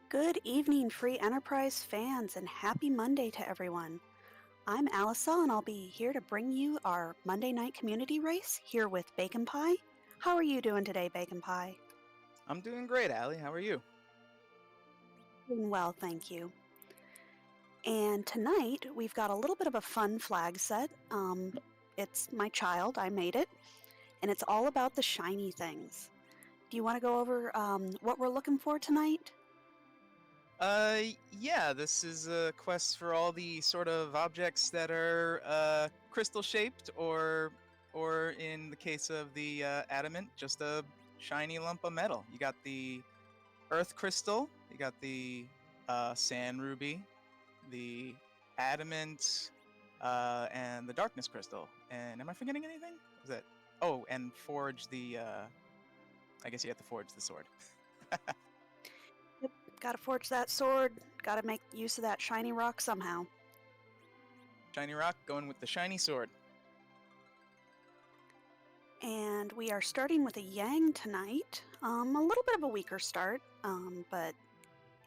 Good evening, Free Enterprise fans, and happy Monday to everyone. I'm Allisele, and I'll be here to bring you our Monday night community race here with Baconpie. How are you doing today, Baconpie? I'm doing great, Allie. How are you? Doing well, thank you. And tonight we've got a little bit of a fun flag set. It's my child, I made it, and it's all about the shiny things. Do you want to go over what we're looking for tonight? Yeah, this is a quest for all the sort of objects that are crystal shaped, or in the case of the adamant, just a shiny lump of metal. You got the earth crystal, you got the sand ruby, the adamant, and the darkness crystal. And am I forgetting anything? Is that? Oh, and forge the. I guess you have to forge the sword. Yep, gotta forge that sword, gotta make use of that shiny rock somehow. Shiny rock going with the shiny sword. And we are starting with a Yang tonight. A little bit of a weaker start, but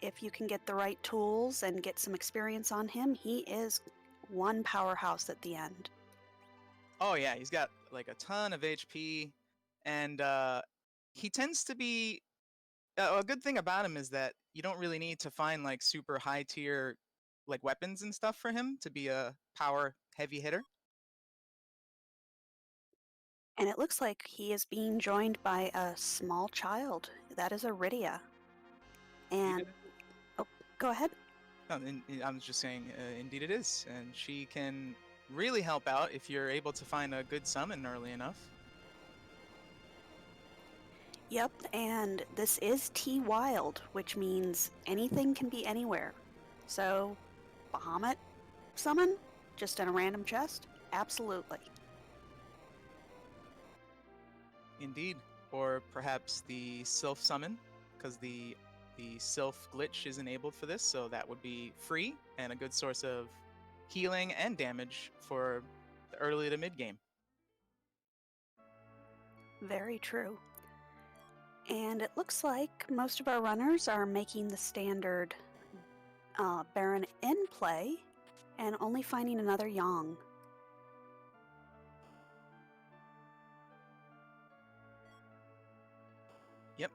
if you can get the right tools and get some experience on him, he is one powerhouse at the end. Oh yeah, he's got like a ton of HP, and he tends to be. A good thing about him is that you don't really need to find like super high tier like weapons and stuff for him to be a power heavy hitter. And it looks like he is being joined by a small child. That is Iridia. Indeed And, it is. oh, go ahead. No, I was just saying, indeed it is, and she can really help out if you're able to find a good summon early enough. Yep, and this is T Wild, which means anything can be anywhere. So, Bahamut summon? Just in a random chest? Absolutely. Indeed, or perhaps the Sylph summon, because the Sylph glitch is enabled for this, so that would be free and a good source of healing and damage for the early to mid game. Very true. And it looks like most of our runners are making the standard Baron in play and only finding another Yang. Yep,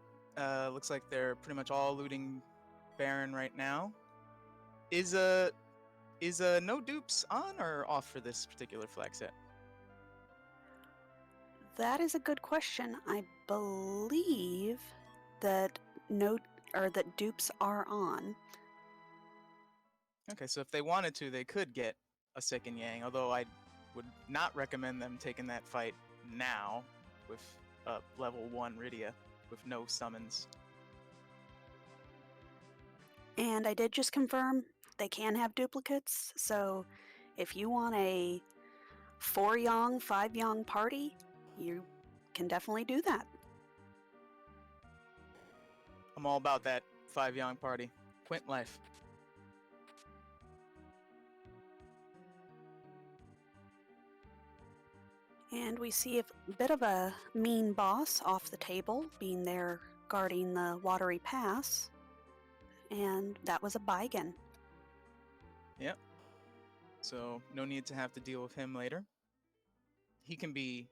looks like they're pretty much all looting Baron right now. Is no dupes on or off for this particular flag set? That is a good question. I believe that no or that dupes are on. Okay, so if they wanted to, they could get a second Yang, although I would not recommend them taking that fight now with level 1 Rydia with no summons. And I did just confirm they can have duplicates. So if you want a 4 Yang, 5 Yang party, you can definitely do that. I'm all about that 5 Yang party. Quint life. And we see a bit of a mean boss off the table, being there guarding the watery pass. And that was a Baigan. Yep. So no need to have to deal with him later. He can be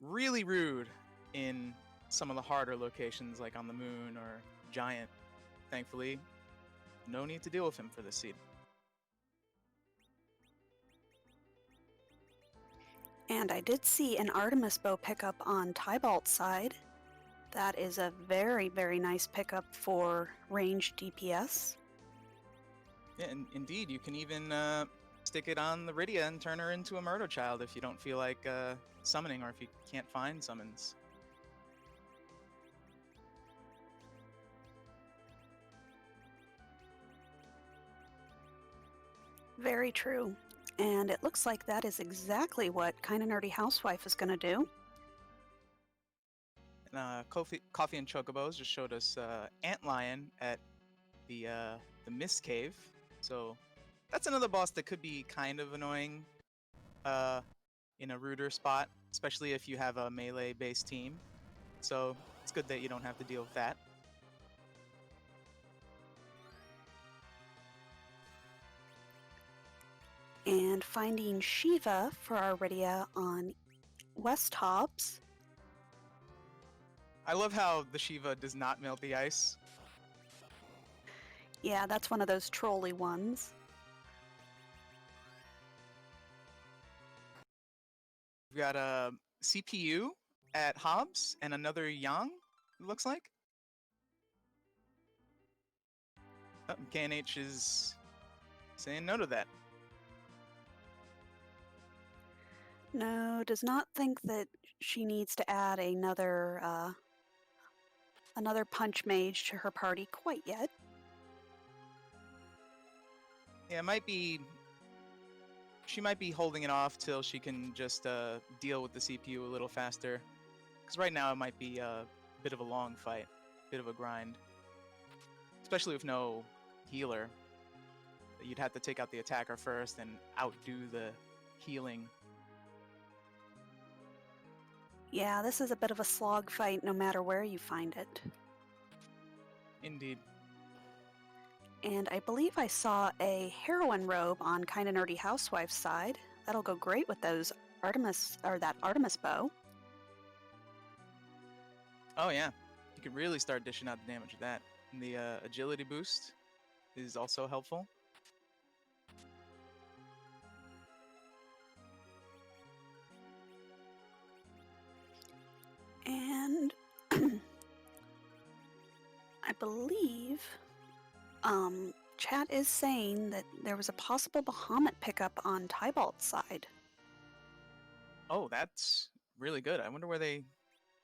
really rude in some of the harder locations like on the moon or Giant. Thankfully, no need to deal with him for this seed. And I did see an Artemis bow pickup on Tybalt's side. That is a very, very nice pickup for ranged DPS. Yeah, and indeed, you can even stick it on the Rydia and turn her into a murder child if you don't feel like summoning or if you can't find summons. Very true. And it looks like that is exactly what KindaNerdyHousewife is going to do. And CoffeeAndChocobos just showed us Antlion at the Mist Cave. So that's another boss that could be kind of annoying in a ruder spot, especially if you have a melee-based team. So it's good that you don't have to deal with that. and finding Shiva for our Rydia on West Hobbs. I love how the Shiva does not melt the ice. Yeah, that's one of those trolly ones. We've got a CPU at Hobbs and another Yang, it looks like. Oh, KNH is saying no to that. No, does not think that she needs to add another punch mage to her party quite yet. Yeah, it might be. She might be holding it off till she can just deal with the CPU a little faster. Because right now it might be a bit of a long fight, bit of a grind. Especially with no healer. You'd have to take out the attacker first and outdo the healing. Yeah, this is a bit of a slog fight no matter where you find it. Indeed. And I believe I saw a heroine robe on KindaNerdyHousewife's side. That'll go great with those that Artemis bow. Oh yeah, you can really start dishing out the damage with that. And the agility boost is also helpful. And I believe chat is saying that there was a possible Bahamut pickup on Tybalt's side. Oh, that's really good. I wonder where they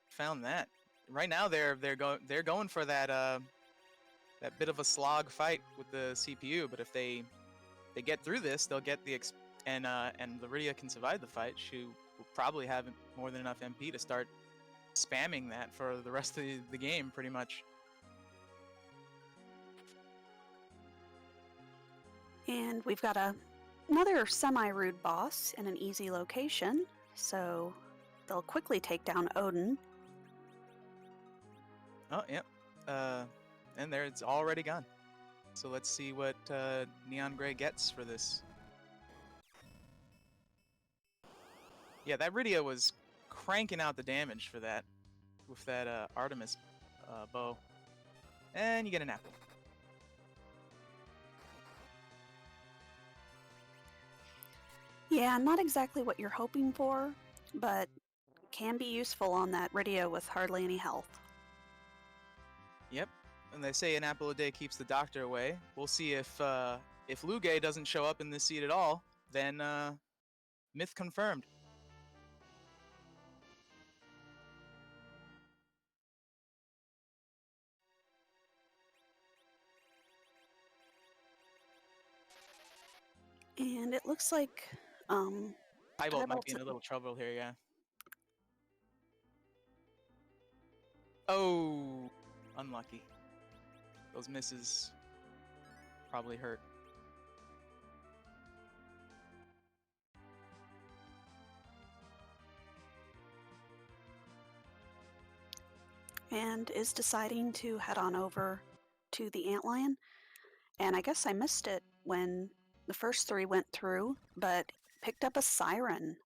found that. Right now they're going for that that bit of a slog fight with the CPU, but if they get through this, they'll get the and Lyria can survive the fight. She will probably have more than enough MP to start spamming that for the rest of the game, pretty much. And we've got another semi-rude boss in an easy location, so they'll quickly take down Odin. Oh, yep. And there, it's already gone. So let's see what Neon Grey gets for this. Yeah, that Rydia was cranking out the damage for that with that Artemis bow. And you get an apple. Yeah, not exactly what you're hoping for, but can be useful on that Rydia with hardly any health. Yep, and they say an apple a day keeps the doctor away. We'll see if Lugae doesn't show up in this seed at all, then myth confirmed. And it looks like Tybalt might be in a little trouble here, yeah. Oh, unlucky. Those misses probably hurt. And is deciding to head on over to the antlion. And I guess I missed it when the first three went through, but picked up a siren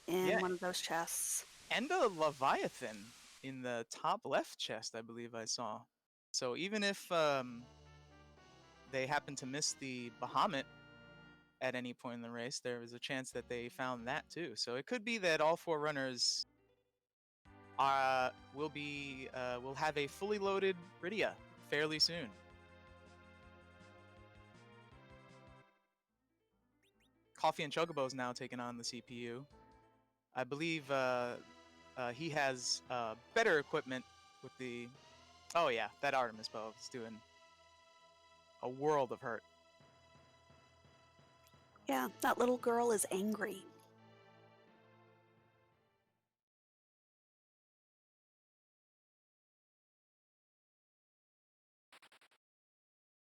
in one of those chests. And a Leviathan in the top left chest, I believe I saw. So even if they happen to miss the Bahamut at any point in the race, there is a chance that they found that too. So it could be that all four runners will have a fully loaded Rydia fairly soon. CoffeeAndChocobos now taking on the CPU. I believe he has better equipment with the... Oh yeah, that Artemis bow is doing a world of hurt. Yeah, that little girl is angry.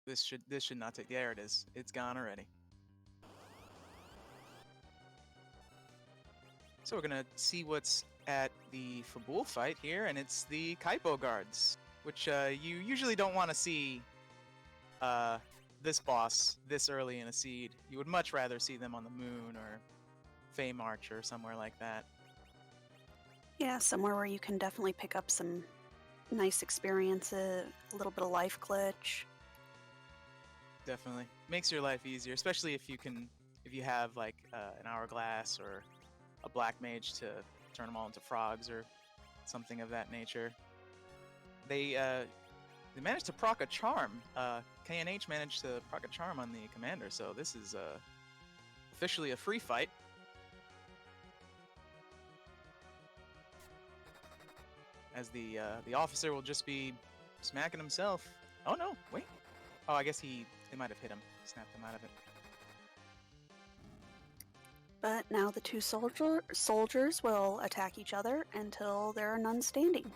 This should not take... There it is. It's gone already. So we're gonna see what's at the Fabul fight here, and it's the Kaipo guards, which you usually don't want to see the this boss this early in a seed. You would much rather see them on the moon or Fey March or somewhere like that. Yeah, somewhere where you can definitely pick up some nice experiences, a little bit of life glitch. Definitely makes your life easier, especially if you have like an hourglass or a black mage to turn them all into frogs or something of that nature. They managed to proc a charm. KNH managed to proc a charm on the commander, so this is officially a free fight. As the officer will just be smacking himself. Oh no, wait. Oh, I guess they might have hit him, snapped him out of it. But now the two soldiers will attack each other until there are none standing.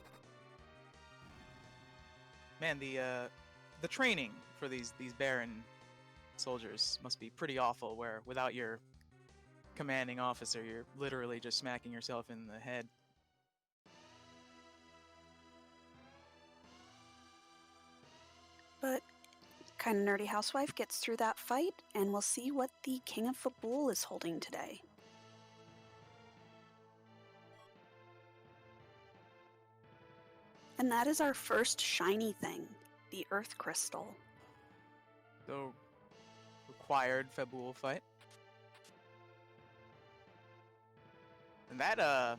Man, the training for these Baron soldiers must be pretty awful, where without your commanding officer, you're literally just smacking yourself in the head. But KindaNerdyHousewife gets through that fight, and we'll see what the King of Football is holding today. And that is our first shiny thing, the Earth Crystal. So, required Febul fight. And that,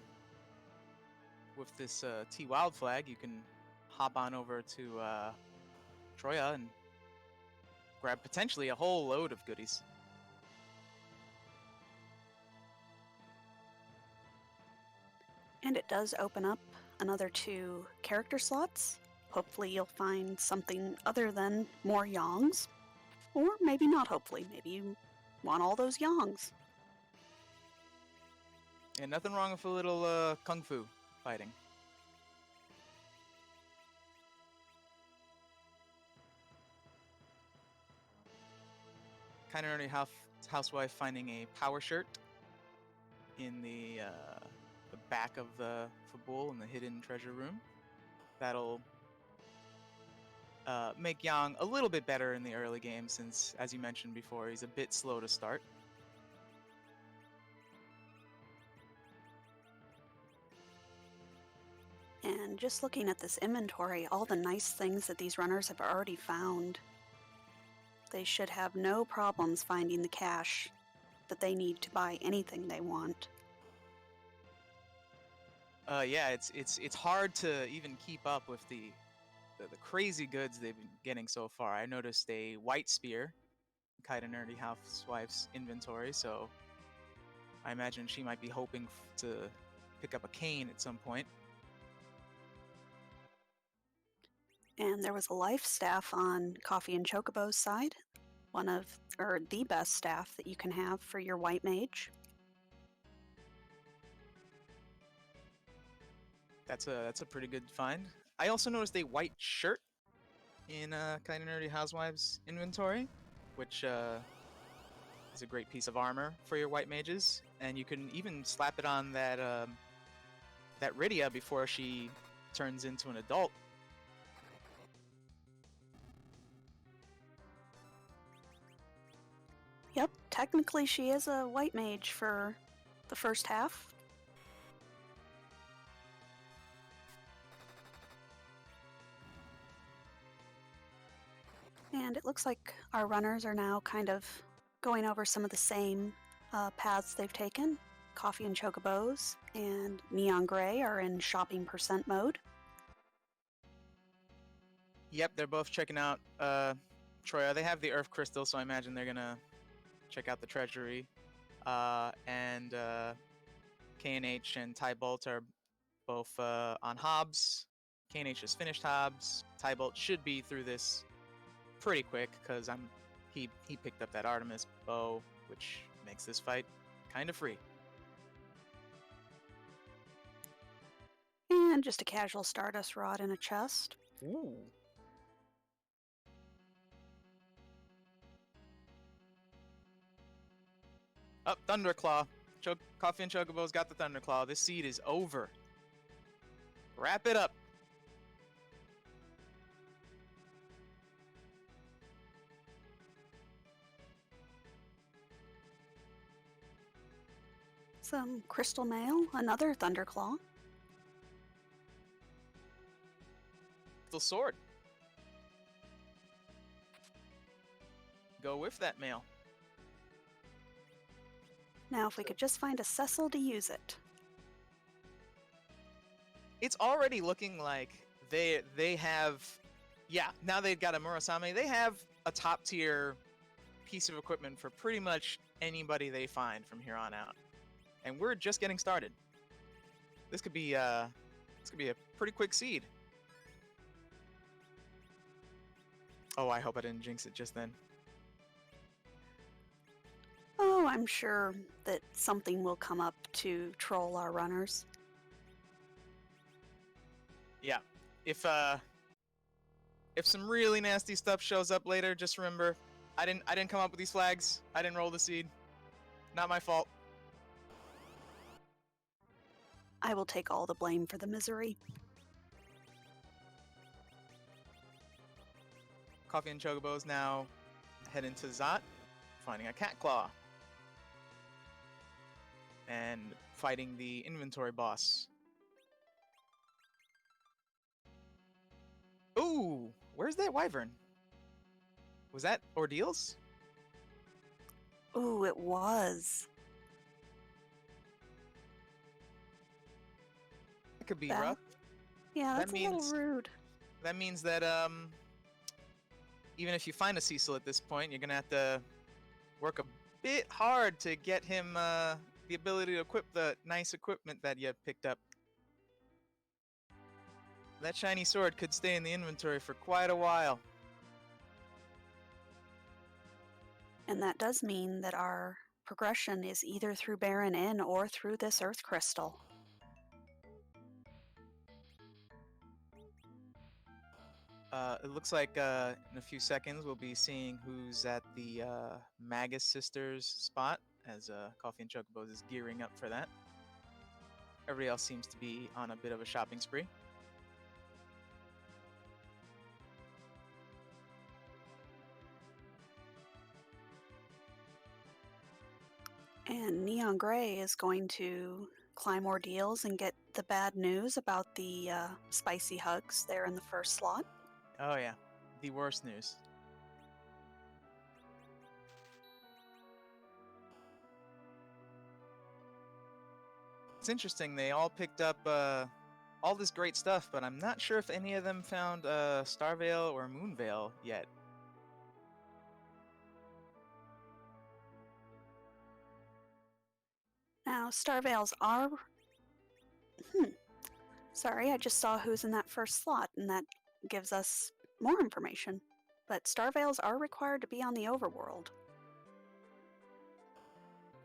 with this T Wild flag, you can hop on over to Troya and grab potentially a whole load of goodies. And it does open up another 2 character slots. Hopefully you'll find something other than more Yongs. Or maybe not hopefully, maybe you want all those Yongs. And nothing wrong with a little kung fu fighting. KindaNerdyHousewife finding a power shirt in the back of the Fabul in the hidden treasure room. That'll make Yang a little bit better in the early game, since, as you mentioned before, he's a bit slow to start. And just looking at this inventory, all the nice things that these runners have already found, they should have no problems finding the cash that they need to buy anything they want. Yeah, it's hard to even keep up with the crazy goods they've been getting so far. I noticed a white spear in KindaNerdyHousewife's inventory, so I imagine she might be hoping to pick up a cane at some point. And there was a life staff on CoffeeAndChocobos' side, the best staff that you can have for your white mage. That's a pretty good find. I also noticed a white shirt in KindaNerdyHousewife's inventory, which is a great piece of armor for your white mages, and you can even slap it on that Rydia before she turns into an adult. Yep, technically she is a white mage for the first half. And it looks like our runners are now kind of going over some of the same paths they've taken. CoffeeAndChocobos and neongrey are in shopping percent mode. Yep, they're both checking out Troya. They have the Earth Crystal, so I imagine they're gonna check out the treasury. And KNH and Tybalt are both on Hobbs. KNH has finished Hobbs. Tybalt should be through this pretty quick, because he picked up that Artemis bow, which makes this fight kind of free. And just a casual Stardust Rod in a chest. Ooh. Up, Thunderclaw. CoffeeAndChocobos got the Thunderclaw. This seed is over. Wrap it up. Some crystal mail, another thunderclaw. The sword. Go with that mail. Now, if we could just find a Cecil to use it. It's already looking like they have, yeah, now they've got a Murasame. They have a top tier piece of equipment for pretty much anybody they find from here on out. And we're just getting started. This could be a pretty quick seed. Oh, I hope I didn't jinx it just then. Oh, I'm sure that something will come up to troll our runners. Yeah. If some really nasty stuff shows up later, just remember, I didn't come up with these flags. I didn't roll the seed. Not my fault. I will take all the blame for the misery. Coffee and Chocobos now head into Zot, finding a cat claw. And fighting the inventory boss. Ooh, where's that wyvern? Was that Ordeals? Ooh, it was. That could be That- rough. Yeah, That that's a little rude. That means that even if you find a Cecil at this point, you're gonna have to work a bit hard to get him the ability to equip the nice equipment that you picked up. That shiny sword could stay in the inventory for quite a while. And that does mean that our progression is either through Baron Inn or through this Earth Crystal. It looks like in a few seconds we'll be seeing who's at the Magus Sisters spot as Coffee and Chocobos is gearing up for that. Everybody else seems to be on a bit of a shopping spree. And Neon Gray is going to climb ordeals and get the bad news about the spicy hugs there in the first slot. Oh yeah, the worst news. It's interesting, they all picked up all this great stuff, but I'm not sure if any of them found Starvale or Moonvale yet. Now, Starvales are... Sorry, I just saw who's in that first slot, and that gives us more information. But Starvales are required to be on the overworld.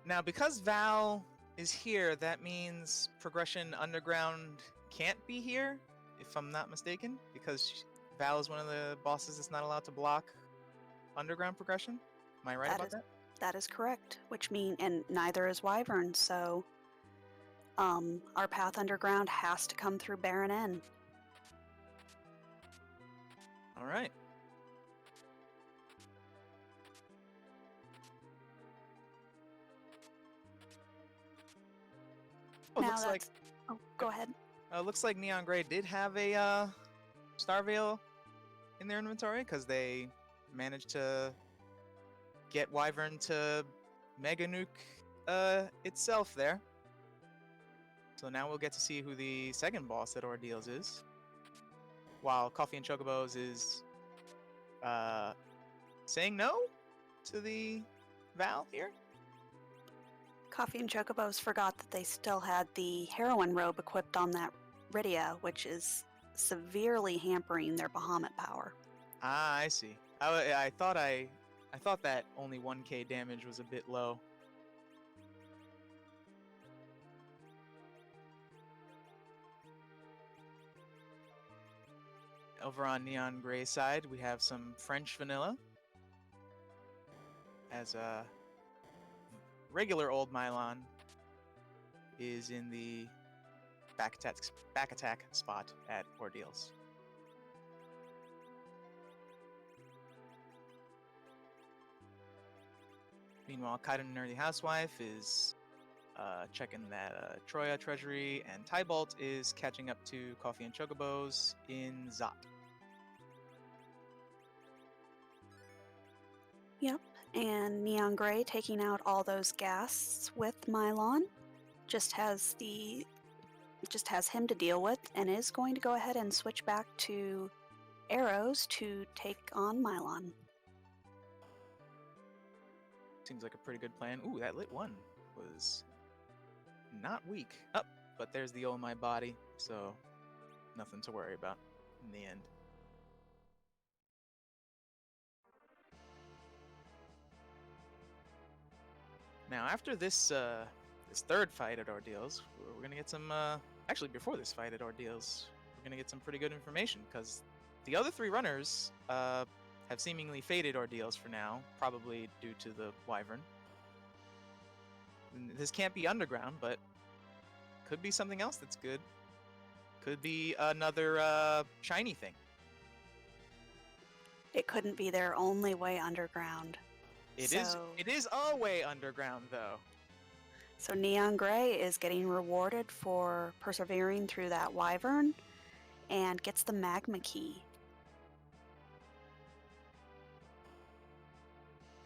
Now, because Val is here, that means Progression Underground can't be here, if I'm not mistaken, because Val is one of the bosses that's not allowed to block underground progression. Am I right about that? That is correct, which means, and neither is Wyvern, so our path underground has to come through Baron Inn. All right. Oh, Now looks like Oh, go ahead. looks like Neon Gray did have a Starvale in their inventory because they managed to get Wyvern to Mega Nuke itself there. So now we'll get to see who the second boss at Ordeals is. While Coffee and Chocobos is saying no to the Val here. Coffee and Chocobos forgot that they still had the heroine robe equipped on that Rydia, which is severely hampering their Bahamut power. Ah, I see. I thought that only 1k damage was a bit low. Over on Neon Gray's side, we have some French vanilla. As a regular old Mylon is in the back attack spot at Ordeals. Meanwhile, KindaNerdyHousewife is checking that Troya Treasury, and Tybalt is catching up to CoffeeAndChocobos in Zot. Yep, and Neon Gray taking out all those ghasts with Mylon. Just has him to deal with, and is going to go ahead and switch back to arrows to take on Mylon. Seems like a pretty good plan. Ooh, that lit one was not weak. Oh, but there's the Oh My Body, so nothing to worry about in the end. Now, after this this third fight at Ordeals, we're gonna get some. Actually, before this fight at Ordeals, we're gonna get some pretty good information because the other three runners have seemingly faded Ordeals for now, probably due to the Wyvern. This can't be underground, but could be something else that's good. Could be another shiny thing. It couldn't be their only way underground. It is a way underground, though. So Neon Gray is getting rewarded for persevering through that Wyvern and gets the Magma Key.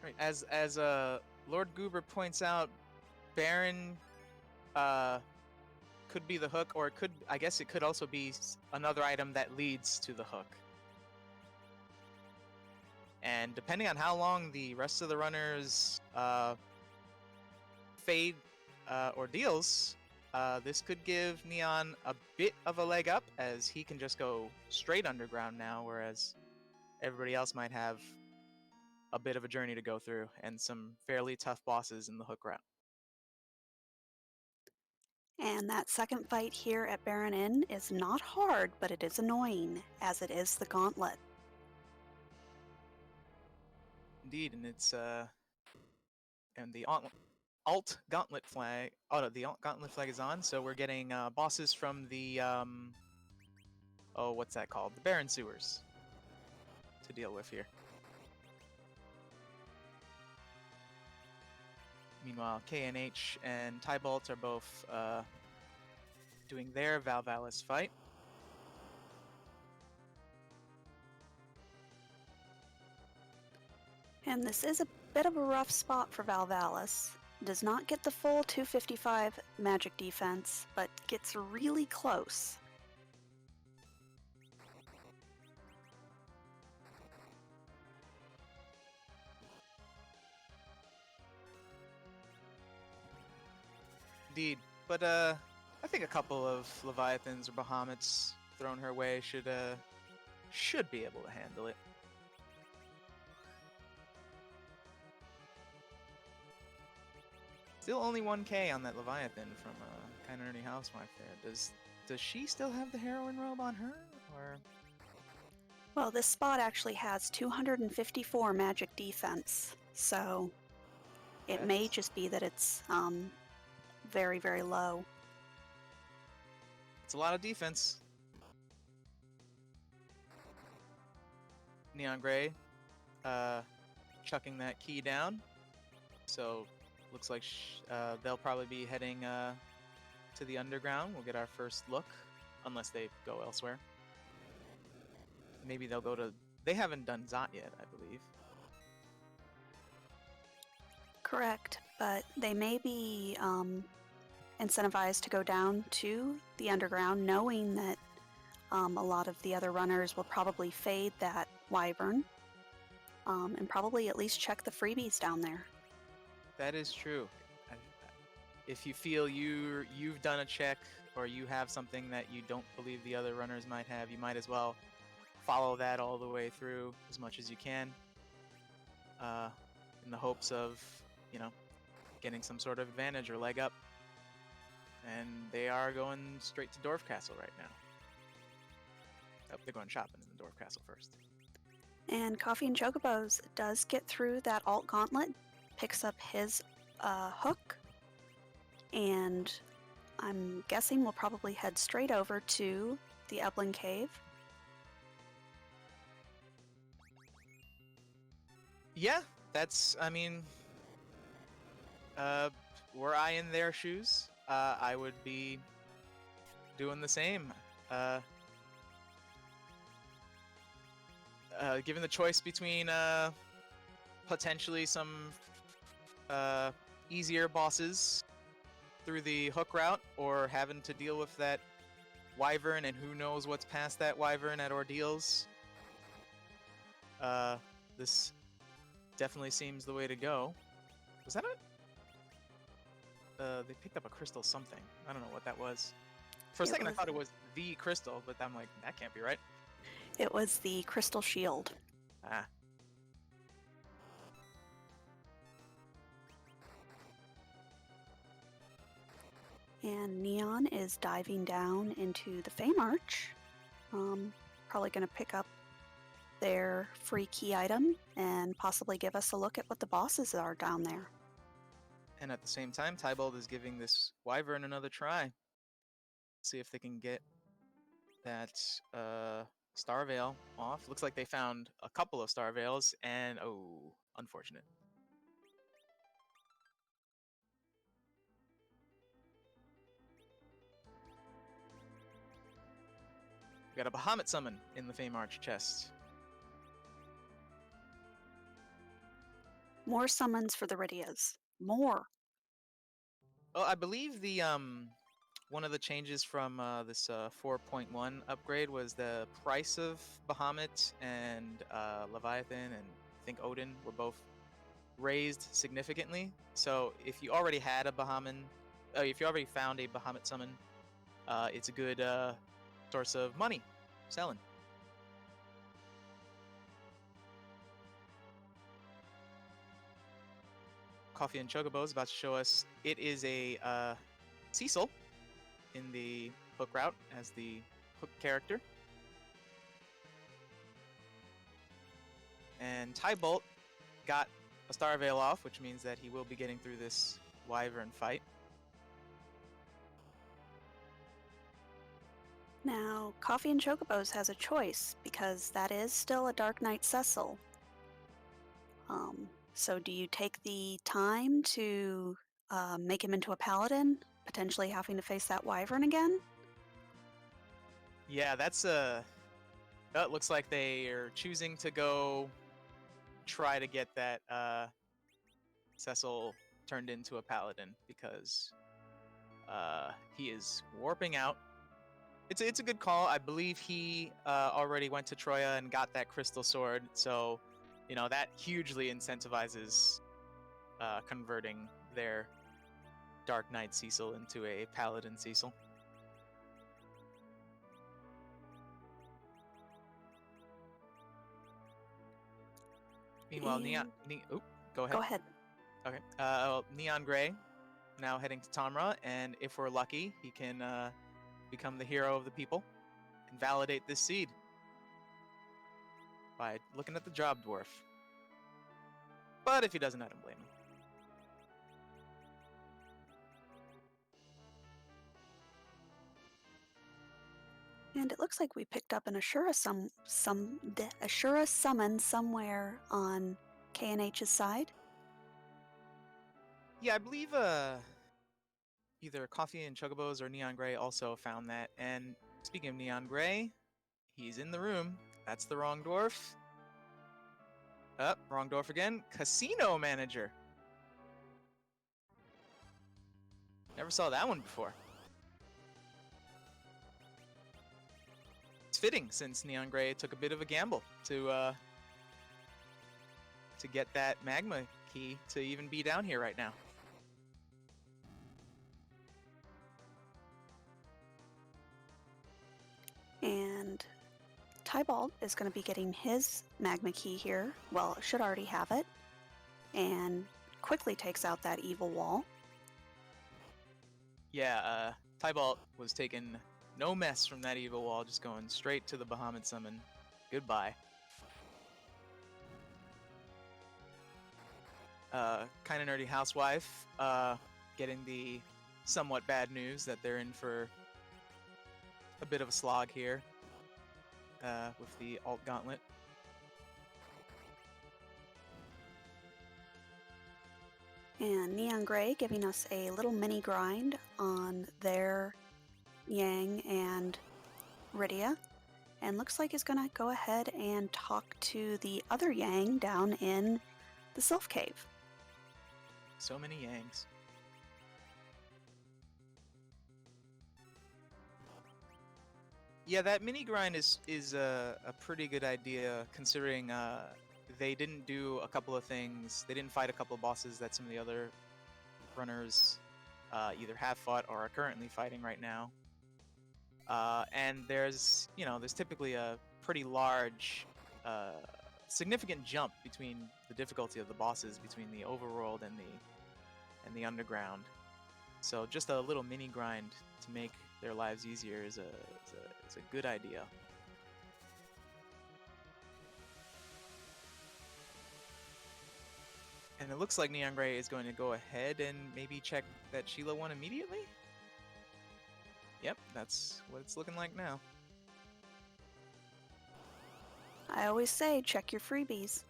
Right. As Lord Goober points out, Baron could be the hook, or I guess it could also be another item that leads to the hook. And depending on how long the rest of the runners fade Ordeals, this could give Neon a bit of a leg up, as he can just go straight underground now, whereas everybody else might have a bit of a journey to go through and some fairly tough bosses in the hook route. And that second fight here at Baron Inn is not hard, but it is annoying, as it is the Gauntlet. Indeed, and it's and the alt gauntlet flag. Oh no, the alt gauntlet flag is on, so we're getting bosses from the oh, what's that called? The Baron Sewers to deal with here. Meanwhile, KNH and Tybalt are both doing their Valvalis fight. And this is a bit of a rough spot for Valvalis. Does not get the full 255 magic defense, but gets really close. Indeed, but I think a couple of Leviathans or Bahamut's thrown her way should be able to handle it. Still only 1k on that Leviathan from KindaNerdyHousewife there. Does she still have the heroine robe on her, or? Well, this spot actually has 254 magic defense, so it may just be that it's very, very low. It's a lot of defense. Neon Gray chucking that key down, so looks like they'll probably be heading to the underground. We'll get our first look, unless they go elsewhere. Maybe they'll go to... They haven't done Zot yet, I believe. Correct, but they may be incentivized to go down to the underground, knowing that a lot of the other runners will probably fade that Wyvern, and probably at least check the freebies down there. That is true. If you feel you've done a check, or you have something that you don't believe the other runners might have, you might as well follow that all the way through as much as you can, in the hopes of, getting some sort of advantage or leg up. And they are going straight to Dwarf Castle right now. Oh, they're going shopping in the Dwarf Castle first. And CoffeeAndChocobos does get through that alt gauntlet, picks up his hook, and I'm guessing we'll probably head straight over to the Eblin Cave. Yeah, that's, were I in their shoes, I would be doing the same. Given the choice between potentially some easier bosses through the hook route, or having to deal with that wyvern, and who knows what's past that wyvern at ordeals, this definitely seems the way to go. Was that they picked up a crystal something. I don't know what that was. For a second I thought it was the crystal, but I'm like, that can't be right. It was the crystal shield. Ah. And Neon is diving down into the Fame Arch. Probably going to pick up their free key item and possibly give us a look at what the bosses are down there. And at the same time, Tybalt is giving this wyvern another try. See if they can get that Star Veil off. Looks like they found a couple of Star Veils, and oh, unfortunate. We got a Bahamut summon in the Fame Arch chest. More summons for the Rydias. More. Oh, I believe the one of the changes from this 4.1 upgrade was the price of Bahamut and Leviathan, and I think Odin were both raised significantly. So if you already had a Bahamut, if you already found a Bahamut summon, it's a good source of money selling. CoffeeAndChocobos is about to show us it is a Cecil in the hook route as the hook character. And Tybalt got a Star Veil off, which means that he will be getting through this wyvern fight. Now, CoffeeAndChocobos has a choice, because that is still a Dark Knight Cecil. So do you take the time to make him into a paladin, potentially having to face that wyvern again? Yeah, that's it looks like they are choosing to go try to get that Cecil turned into a paladin, because he is warping out. It's a good call. I believe he already went to Troya and got that crystal sword, so you know that hugely incentivizes converting their Dark Knight Cecil into a paladin Cecil. Meanwhile, go ahead. Go ahead. Okay. Neon Gray now heading to Tamra, and if we're lucky, he can become the hero of the people and validate this seed by looking at the job dwarf. But if he doesn't, I don't blame him. And it looks like we picked up an Ashura Ashura summon somewhere on K&H's side. Yeah, I believe either CoffeeAndChocobos or Neon Gray also found that. And speaking of Neon Gray, he's in the room. That's the wrong dwarf. Wrong dwarf again. Casino Manager. Never saw that one before. It's fitting, since Neon Gray took a bit of a gamble to get that magma key to even be down here right now. And Tybalt is going to be getting his magma key here. Well, should already have it. And quickly takes out that evil wall. Yeah, Tybalt was taking no mess from that evil wall, just going straight to the Bahamut summon. Goodbye. KindaNerdyHousewife getting the somewhat bad news that they're in for a bit of a slog here with the alt gauntlet. And Neon Gray giving us a little mini grind on their Yang and Rydia. And looks like he's going to go ahead and talk to the other Yang down in the Sylph Cave. So many Yangs. Yeah, that mini grind is a pretty good idea considering they didn't do a couple of things. They didn't fight a couple of bosses that some of the other runners either have fought or are currently fighting right now. And there's typically a pretty large, significant jump between the difficulty of the bosses between the overworld and the underground. So just a little mini grind to make their lives easier is a good idea. And it looks like Neon Gray is going to go ahead and maybe check that Sheila won immediately. Yep, that's what it's looking like now. I always say, check your freebies.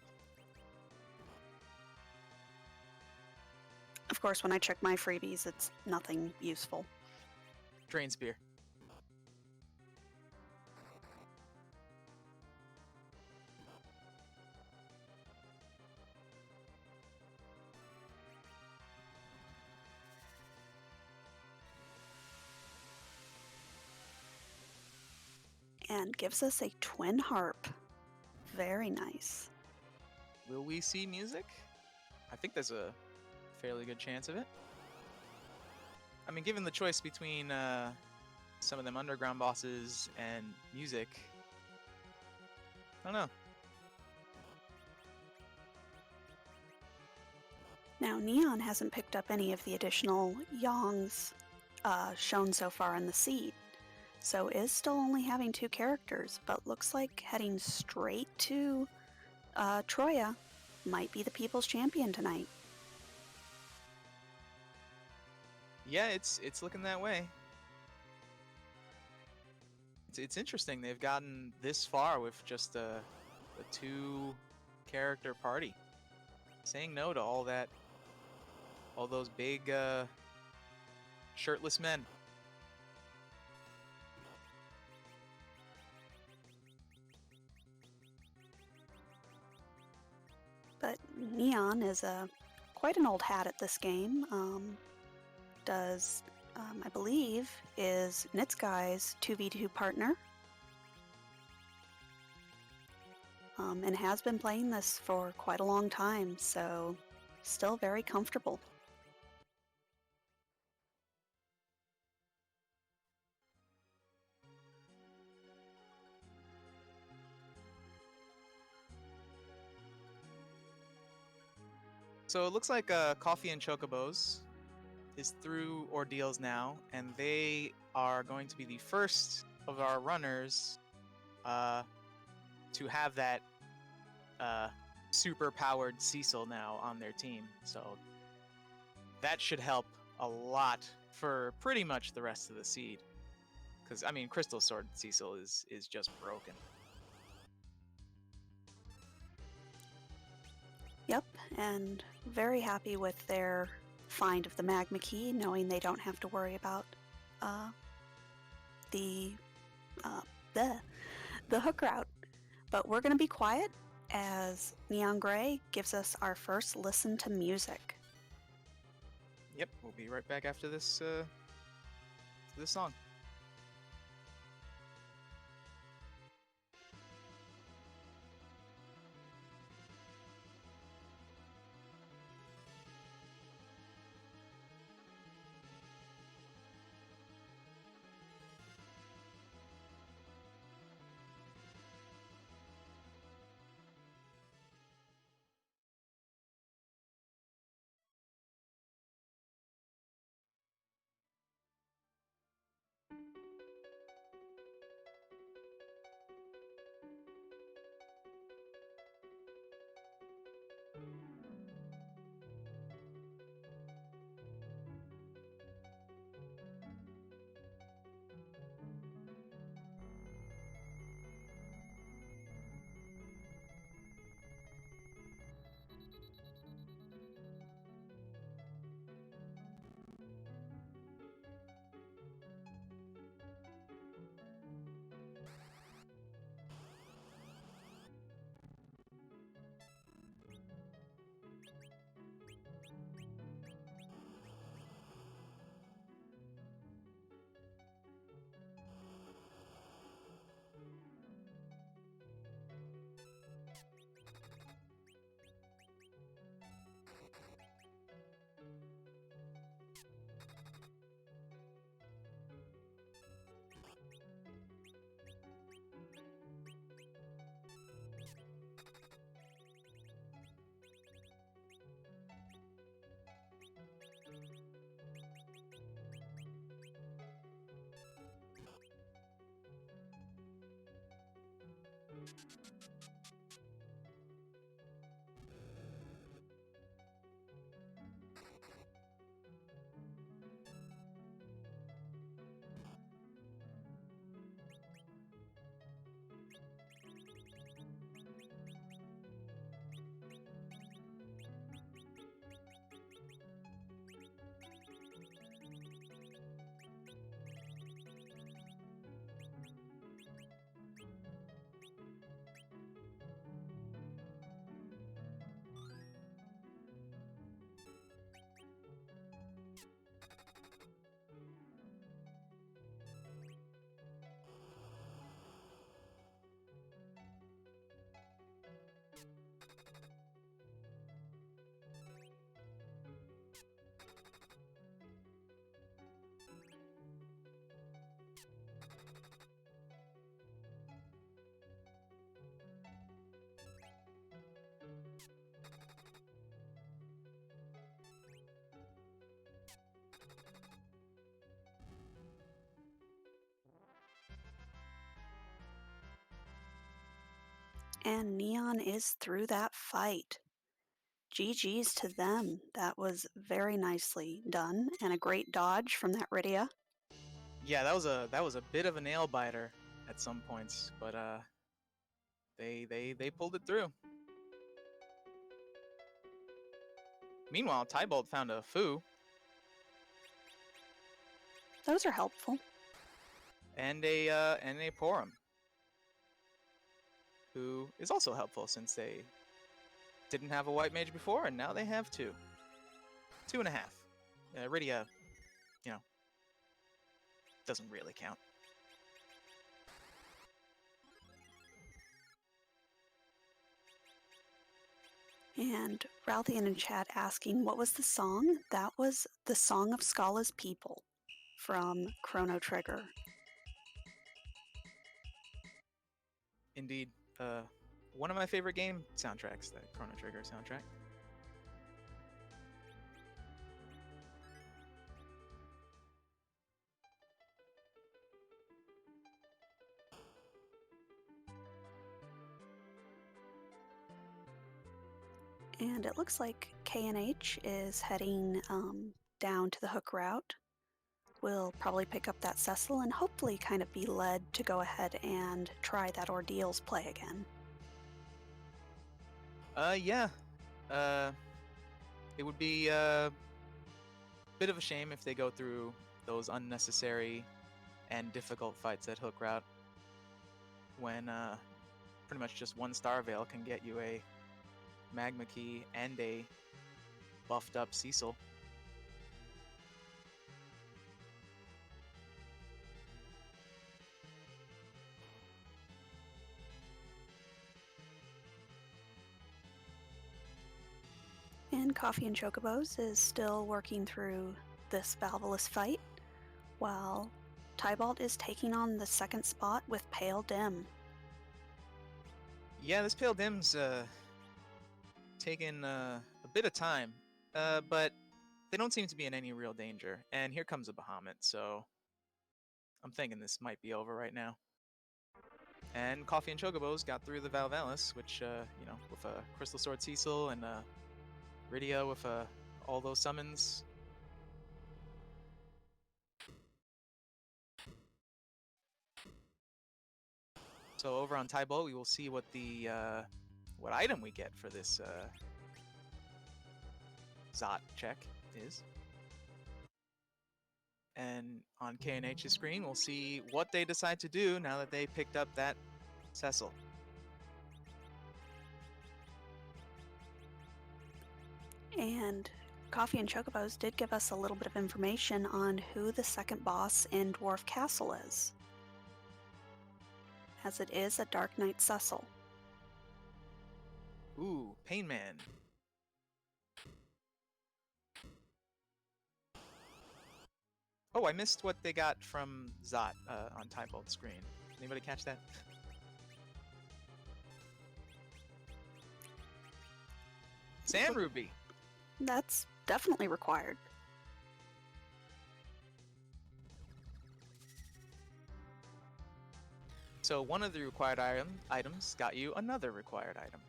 Of course, when I check my freebies, it's nothing useful. Drain Spear. And gives us a twin harp. Very nice. Will we see music? I think there's a fairly good chance of it. I mean, given the choice between some of them underground bosses and music, I don't know. Now, Neon hasn't picked up any of the additional Yongs shown so far in the seed, so is still only having 2 characters, but looks like heading straight to Troya might be the People's Champion tonight. Yeah, it's looking that way. It's interesting they've gotten this far with just a 2-character party, saying no to all those big shirtless men. But Neon is quite an old hat at this game. I believe, is Nitskai's 2v2 partner. And has been playing this for quite a long time, so still very comfortable. So it looks like CoffeeAndChocobos is through ordeals now, and they are going to be the first of our runners to have that super powered Cecil now on their team. So that should help a lot for pretty much the rest of the seed. Because, I mean, Crystal Sword Cecil is just broken. Yep, and very happy with their find of the Magma Key, knowing they don't have to worry about the hook route. But we're going to be quiet as Neon Gray gives us our first listen to music. Yep, we'll be right back after this song. And Neon is through that fight. GG's to them. That was very nicely done and a great dodge from that Rydia. Yeah, that was a bit of a nail biter at some points, but they pulled it through. Meanwhile, Tybalt found a Foo Those are helpful. and a Porum, who is also helpful since they didn't have a white mage before, and now they have 2. 2.5. Rydia, you know, doesn't really count. And Ralthian in chat asking, what was the song? That was the Song of Scala's People from Chrono Trigger. Indeed. One of my favorite game soundtracks, the Chrono Trigger soundtrack. And it looks like KNH is heading down to the hook route. We'll probably pick up that Cecil and hopefully kind of be led to go ahead and try that Ordeals play again. Yeah. It would be a bit of a shame if they go through those unnecessary and difficult fights at hook route when pretty much just 1 Star Veil can get you a Magma Key and a buffed up Cecil. And CoffeeAndChocobos is still working through this Valvolus fight, while Tybalt is taking on the second spot with Pale Dim. Yeah, this Pale Dim's taken a bit of time, but they don't seem to be in any real danger. And here comes a Bahamut, so I'm thinking this might be over right now. And CoffeeAndChocobos got through the Valvalis, which, you know, with a Crystal Sword Cecil and Rydia with all those summons. So over on Tybalt, we will see what the what item we get for this Zot check is. And on KNH's screen, we'll see what they decide to do now that they picked up that Cecil. And CoffeeAndChocobos did give us a little bit of information on who the second boss in Dwarf Castle is, as it is a Dark Knight Cecil. Ooh, Pain Man. Oh, I missed what they got from Zot on Tybalt's screen. Anybody catch that? Sand Ruby. That's definitely required. So one of the required items got you another required item.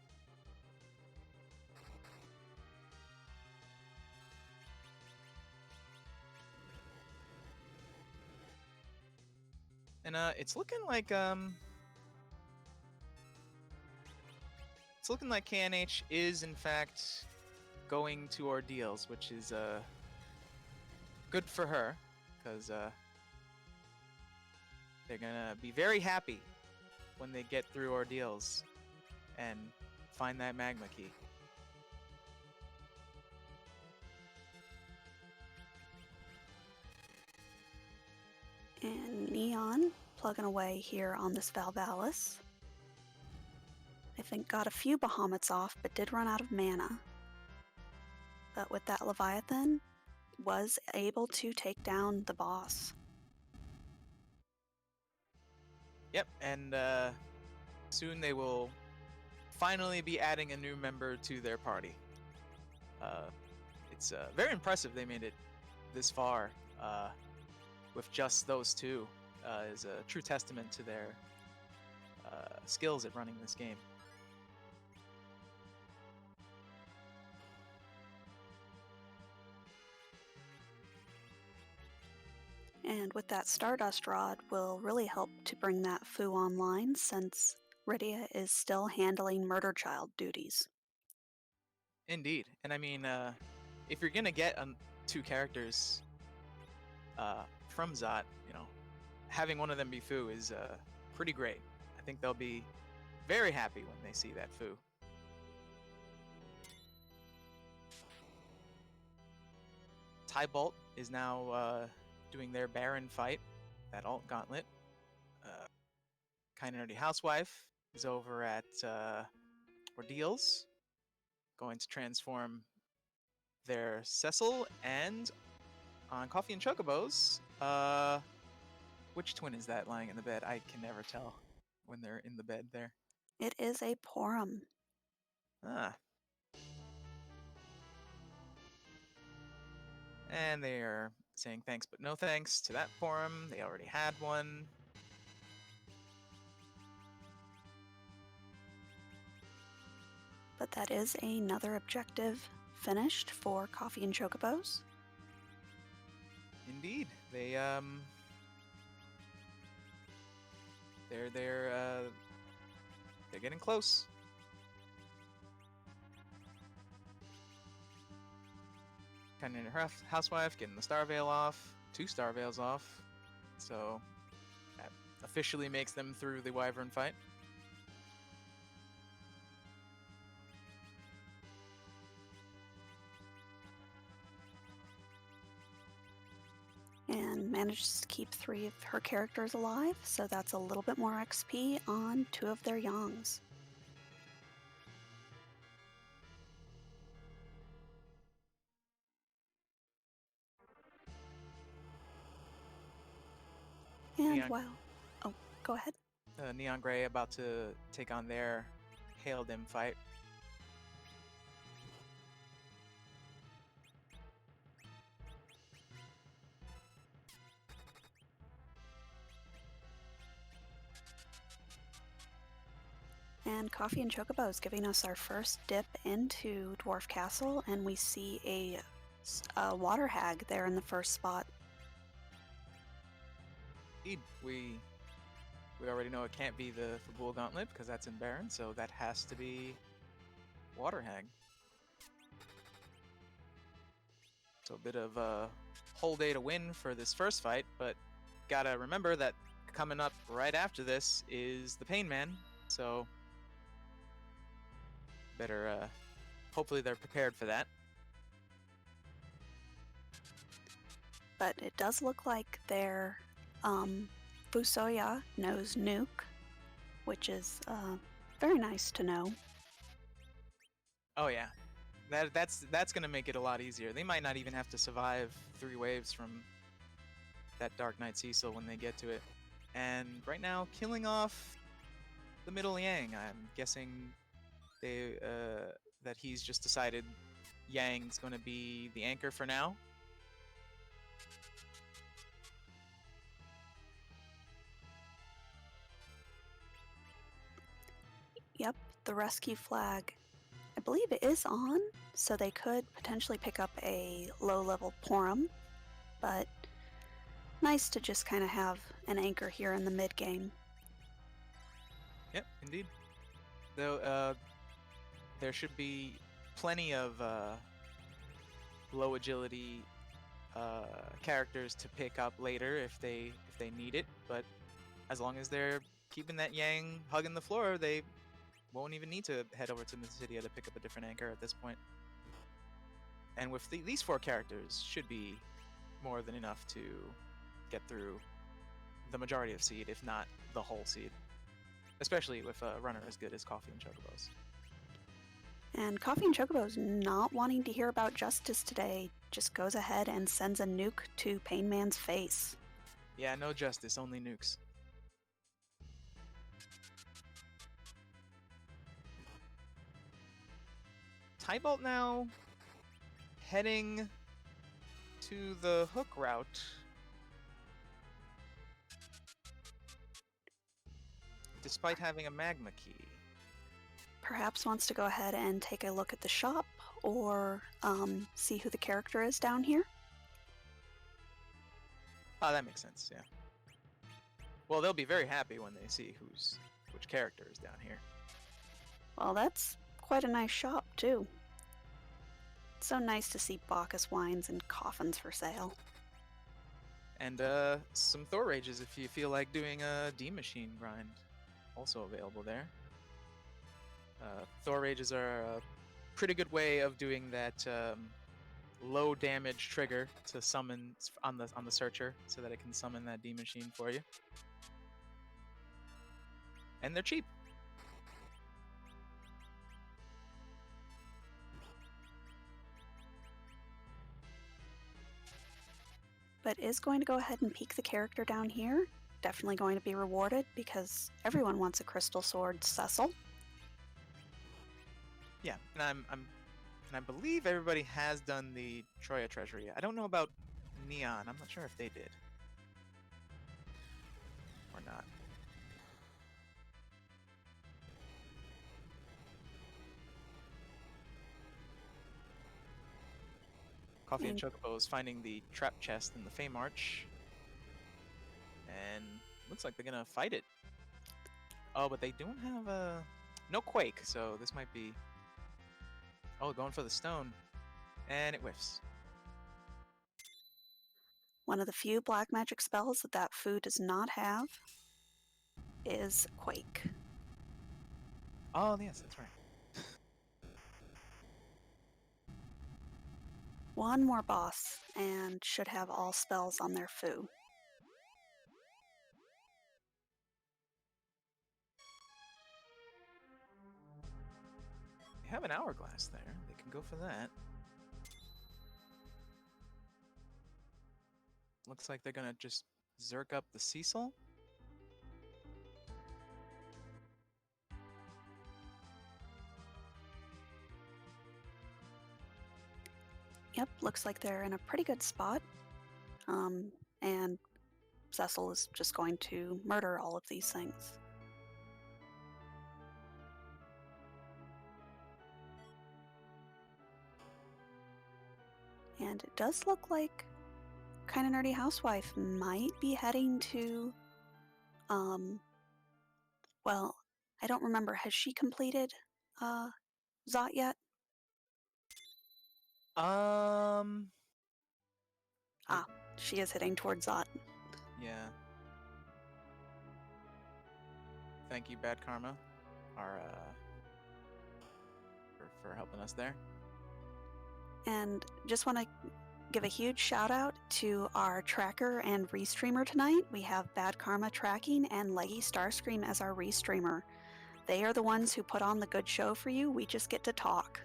And it's looking like KNH is in fact going to ordeals, which is good for her, because they're gonna be very happy when they get through ordeals and find that magma key. And Neon plugging away here on this Valvalis. I think got a few Bahamut's off, but did run out of mana. But with that Leviathan, was able to take down the boss. Yep, and soon they will finally be adding a new member to their party. It's very impressive they made it this far with just those two. Is a true testament to their skills at running this game. And with that Stardust Rod will really help to bring that Fu online, since Rydia is still handling murder child duties. Indeed, and I mean, if you're gonna get two characters from Zot, you know, having one of them be Fu is pretty great. I think they'll be very happy when they see that Fu. Tybalt is now doing their Baron fight, that alt gauntlet. KindaNerdyHousewife is over at Ordeals, going to transform their Cecil, and on CoffeeAndChocobos, which twin is that lying in the bed? I can never tell when they're in the bed there. It is a Porum. Ah. And they are saying thanks but no thanks to that Porum. They already had one. But that is another objective finished for CoffeeAndChocobos. Indeed, they're getting close. KindaNerdyHousewife getting the Star Veil off, 2 Star Veils off, so that officially makes them through the Wyvern fight. And manages to keep 3 of her characters alive, so that's a little bit more XP on 2 of their Yongs. And wow. Oh, go ahead. Neongrey about to take on their Hail Dim fight. And CoffeeAndChocobos giving us our first dip into Dwarf Castle, and we see a water hag there in the first spot. Indeed, we already know it can't be the Fabul Gauntlet because that's in Baron, so that has to be Water Hag. So a bit of a whole day to win for this first fight, but gotta remember that coming up right after this is the Pain Man, so better, hopefully they're prepared for that. But it does look like their Fusoya knows Nuke, which is very nice to know. Oh yeah, that's gonna make it a lot easier. They might not even have to survive 3 waves from that Dark Knight Cecil when they get to it. And right now, killing off the middle Yang. I'm guessing that he's just decided Yang's going to be the anchor for now. the rescue flag, I believe it is on, so they could potentially pick up a low-level Porum, but nice to just kind of have an anchor here in the mid-game. Yep, indeed. Though there should be plenty of low agility characters to pick up later if they need it, but as long as they're keeping that Yang hugging the floor, they won't even need to head over to Mythidia to pick up a different anchor at this point. And with these 4 characters, should be more than enough to get through the majority of seed, if not the whole seed. Especially with a runner as good as CoffeeAndChocobos. And CoffeeAndChocobos, not wanting to hear about justice today, just goes ahead and sends a nuke to Painman's face. Yeah, no justice, only nukes. Tybalt now heading to the hook route. Despite having a magma key. Perhaps wants to go ahead and take a look at the shop or see who the character is down here. Oh, that makes sense, yeah. Well, they'll be very happy when they see which character is down here. Well, that's quite a nice shop, too. It's so nice to see Bacchus wines and coffins for sale. And some Thor Rages if you feel like doing a D-Machine grind. Also available there. Thor Rages are a pretty good way of doing that low damage trigger to summon on the searcher so that it can summon that D-Machine for you. And they're cheap. But is going to go ahead and peek the character down here. Definitely going to be rewarded because everyone wants a crystal sword, Cecil. Yeah, and I believe everybody has done the Troya Treasury. I don't know about Neon. I'm not sure if they did or not. CoffeeAndChocobos finding the trap chest in the Fame Arch. And looks like they're gonna fight it. Oh, but they don't have no Quake, so this might be... Oh, going for the stone. And it whiffs. One of the few black magic spells that food does not have is Quake. Oh, yes, that's right. One more boss and should have all spells on their foo. They have an hourglass there. They can go for that. Looks like they're gonna just zerk up the Cecil. Yep, looks like they're in a pretty good spot. And Cecil is just going to murder all of these things. And it does look like KindaNerdyHousewife might be heading to, well, I don't remember. Has she completed Zot yet? She is heading towards Zot. Yeah. Thank you, Bad Karma, for helping us there. And just want to give a huge shout out to our tracker and restreamer tonight. We have Bad Karma tracking and Leggy Starscream as our restreamer. They are the ones who put on the good show for you. We just get to talk.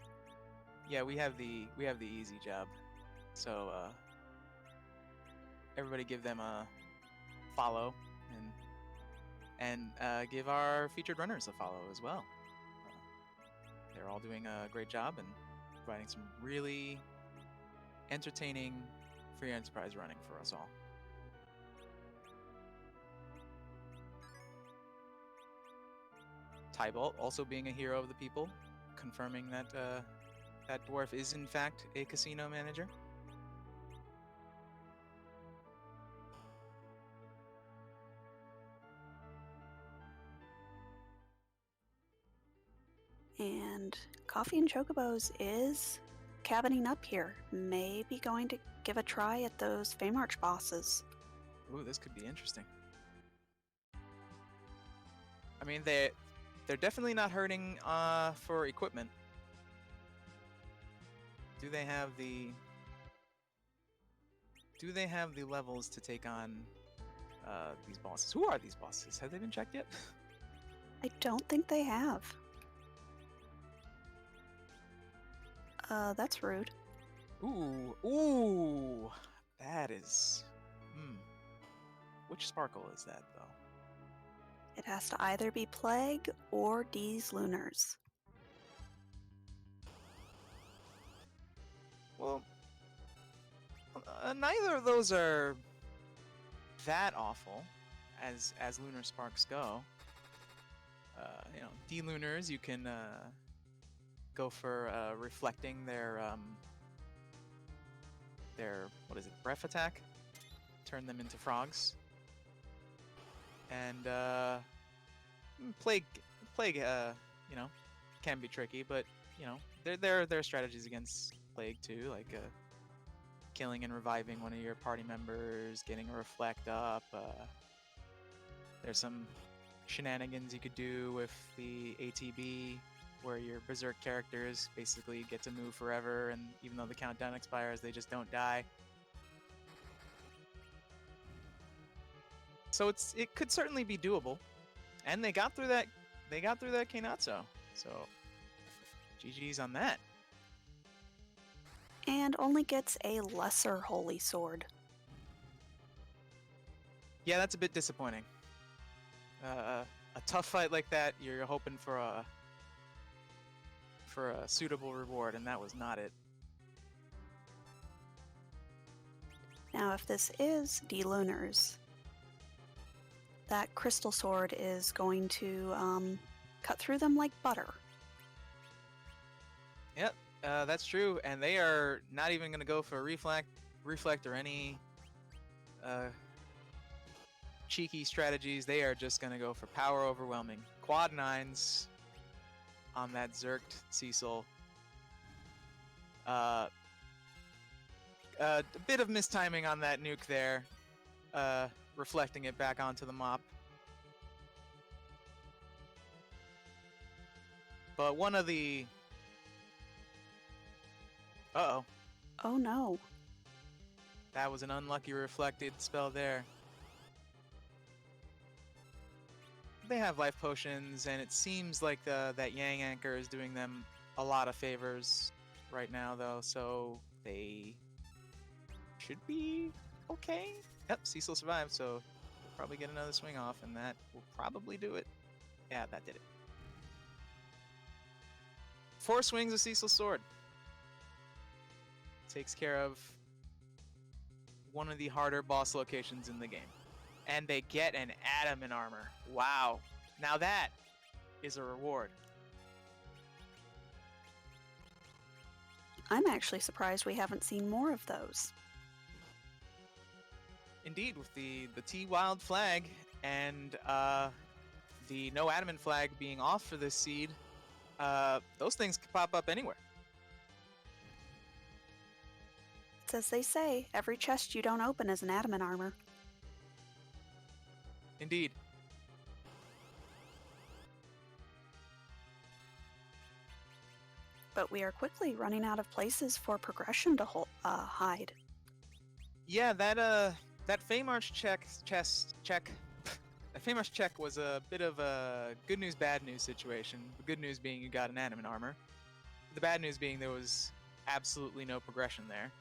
Yeah, we have the easy job. So everybody give them a follow and give our featured runners a follow as well. They're all doing a great job and providing some really entertaining free enterprise running for us all. Tybalt also being a hero of the people, confirming that that dwarf is in fact a casino manager. And Coffee and Chocobos is cabining up here. Maybe going to give a try at those Feymarch bosses. Ooh, this could be interesting. I mean, they're definitely not hurting for equipment. Do they have the levels to take on these bosses? Who are these bosses? Have they been checked yet? I don't think they have. That's rude. Ooh, that is. Which sparkle is that, though? It has to either be Plague or D's Lunars. Well, neither of those are that awful, as lunar sparks go. You know, D Lunars, you can go for reflecting their what is it, breath attack, turn them into frogs, and plague you know, can be tricky, but you know, there are strategies against plague too, like killing and reviving one of your party members, getting a reflect up. There's some shenanigans you could do with the ATB, where your berserk characters basically get to move forever, and even though the countdown expires, they just don't die. So it could certainly be doable, and they got through that. They got through that Keinatsu, so GG's on that. And only gets a lesser holy sword. Yeah, that's a bit disappointing. A tough fight like that, you're hoping for a suitable reward, and that was not it. Now, if this is D Lunars, that crystal sword is going to cut through them like butter. Yep, that's true, and they are not even going to go for reflect or any cheeky strategies. They are just going to go for power overwhelming. Quad 9s on that Zerked Cecil. A bit of mistiming on that nuke there, reflecting it back onto the mop. But one of the... Uh-oh. Oh no. That was an unlucky reflected spell there. They have life potions, and it seems like that Yang Anchor is doing them a lot of favors right now, though, so they should be okay. Yep, Cecil survived, so we'll probably get another swing off, and that will probably do it. Yeah, that did it. 4 swings of Cecil's sword. Takes care of one of the harder boss locations in the game. And they get an adamant armor. Wow. Now that is a reward. I'm actually surprised we haven't seen more of those. Indeed, with the T-Wild flag and the no adamant flag being off for this seed, those things could pop up anywhere. It's as they say, every chest you don't open is an adamant armor. Indeed. But we are quickly running out of places for progression to hide. Yeah, that Feymarch check. That Feymarch check was a bit of a good news, bad news situation. The good news being you got an adamant armor. The bad news being there was absolutely no progression there.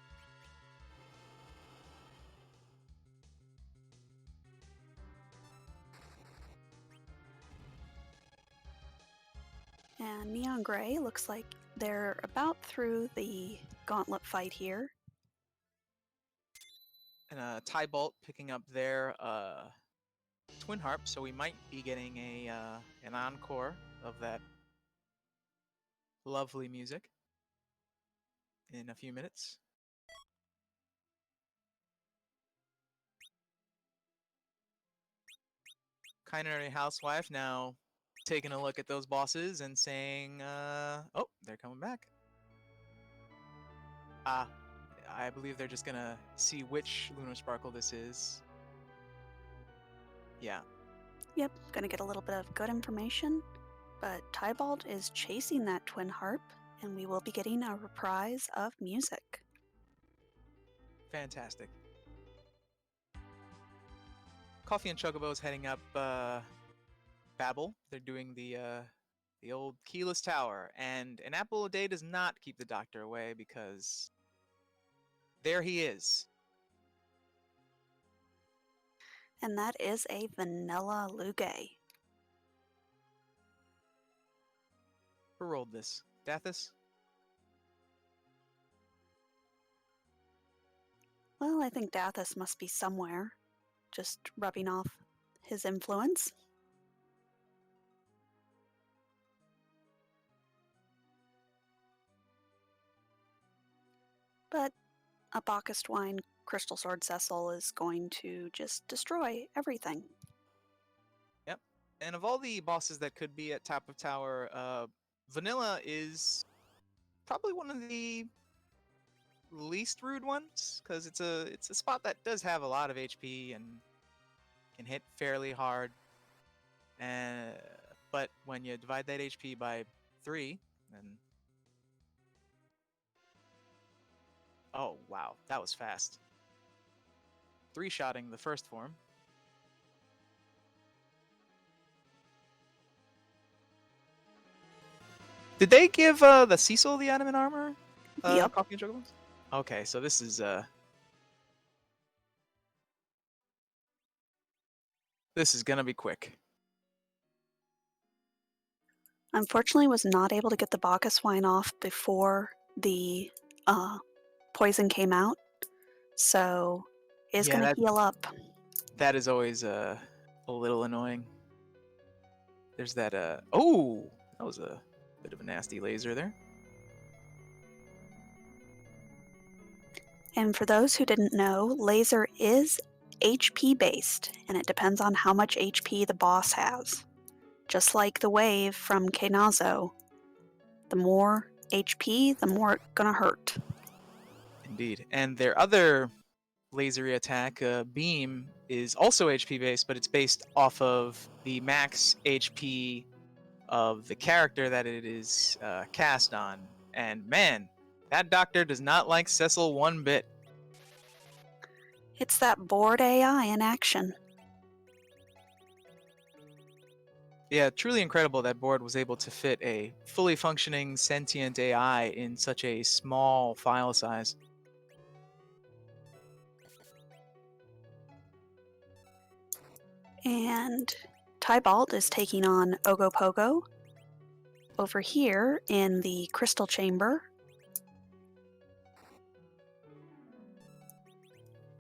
And Neon Gray looks like they're about through the gauntlet fight here. And Tybalt picking up their Twin Harp, so we might be getting an encore of that lovely music in a few minutes. KindaNerdyHousewife now taking a look at those bosses and saying, oh, they're coming back. I believe they're just gonna see which Lunar Sparkle this is. Yeah. Yep, gonna get a little bit of good information, but Tybalt is chasing that twin harp, and we will be getting a reprise of music. Fantastic. CoffeeAndChocobos heading up Babel. They're doing the old keyless tower, and an apple a day does not keep the doctor away because there he is. And that is a vanilla Lugay. Who rolled this? Dathis? Well, I think Dathis must be somewhere, just rubbing off his influence. But a Bacchus Wine Crystal Sword Cecil is going to just destroy everything. Yep. And of all the bosses that could be at top of tower, Vanilla is probably one of the least rude ones, because it's a spot that does have a lot of HP and can hit fairly hard. But when you divide that HP by 3, then oh wow, that was fast. 3-shotting the first form. Did they give the Cecil the adamant armor? Yep. CoffeeAndChocobos? Okay, so this is gonna be quick. Unfortunately, was not able to get the Bacchus Wine off before the poison came out, so is going to heal up. That is always a little annoying. There's that oh, that was a bit of a nasty laser there. And for those who didn't know, laser is HP based, and it depends on how much HP the boss has. Just like the wave from Kenazo, the more HP, the more it's gonna hurt. Indeed. And their other lasery attack, Beam, is also HP based, but it's based off of the max HP of the character that it is cast on. And man, that doctor does not like Cecil one bit. It's that bored AI in action. Yeah, truly incredible that board was able to fit a fully functioning sentient AI in such a small file size. And Tybalt is taking on Ogopogo over here in the crystal chamber,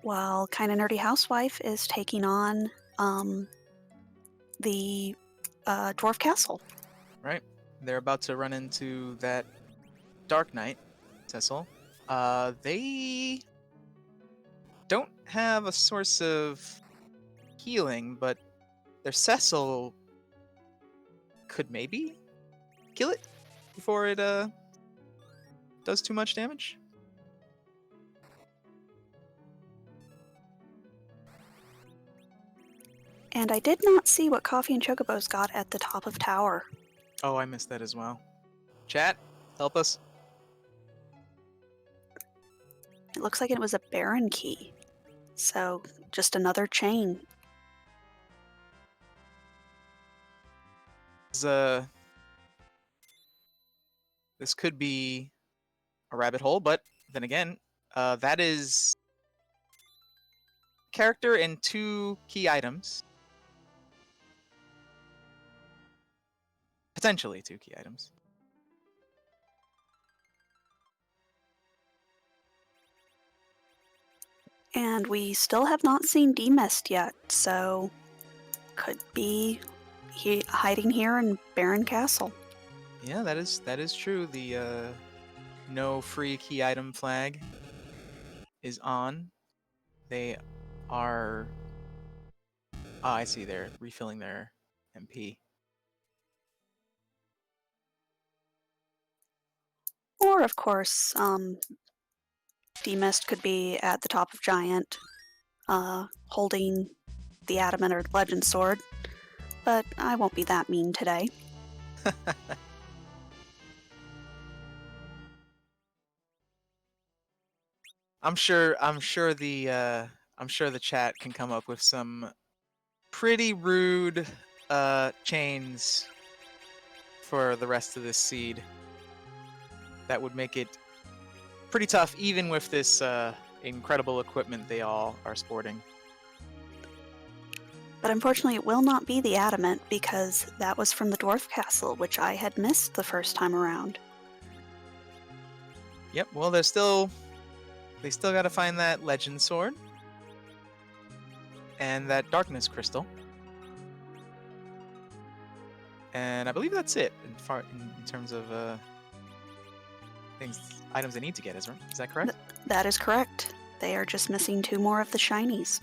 while KindaNerdyHousewife is taking on the Dwarf Castle. Right. They're about to run into that Dark Knight, Cecil. They don't have a source of healing, but their Cecil could maybe kill it before it does too much damage. And I did not see what CoffeeAndChocobos got at the top of tower. Oh, I missed that as well. Chat, help us. It looks like it was a Baron key. So, just another chain. This could be a rabbit hole, but then again, that is character and 2 key items. Potentially 2 key items. And we still have not seen Demist yet, so could be hiding here in Baron Castle. Yeah, that is true. The no free key item flag is on. They are. Oh, I see. They're refilling their MP. Or, of course, D-Mist could be at the top of Giant, holding the Adamant or Legend Sword. But I won't be that mean today. I'm sure the chat can come up with some pretty rude chains for the rest of this seed. That would make it pretty tough, even with this incredible equipment they all are sporting. But unfortunately, it will not be the Adamant because that was from the Dwarf Castle, which I had missed the first time around. Yep. Well, they still got to find that Legend Sword and that Darkness Crystal, and I believe that's it in terms of items they need to get. Is that correct? That is correct. They are just missing 2 more of the shinies.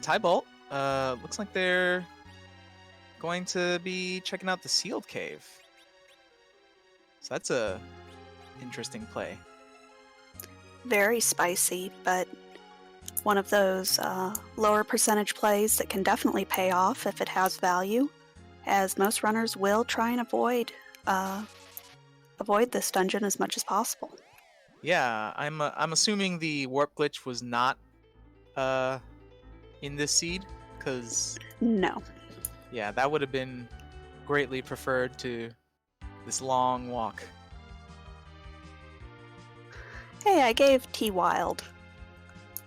Tybalt, looks like they're going to be checking out the sealed cave. So that's a interesting play. Very spicy, but one of those lower percentage plays that can definitely pay off if it has value, as most runners will try and avoid this dungeon as much as possible. Yeah, I'm assuming the warp glitch was not in this seed, because No. yeah, that would have been greatly preferred to this long walk. Hey, I gave T Wild,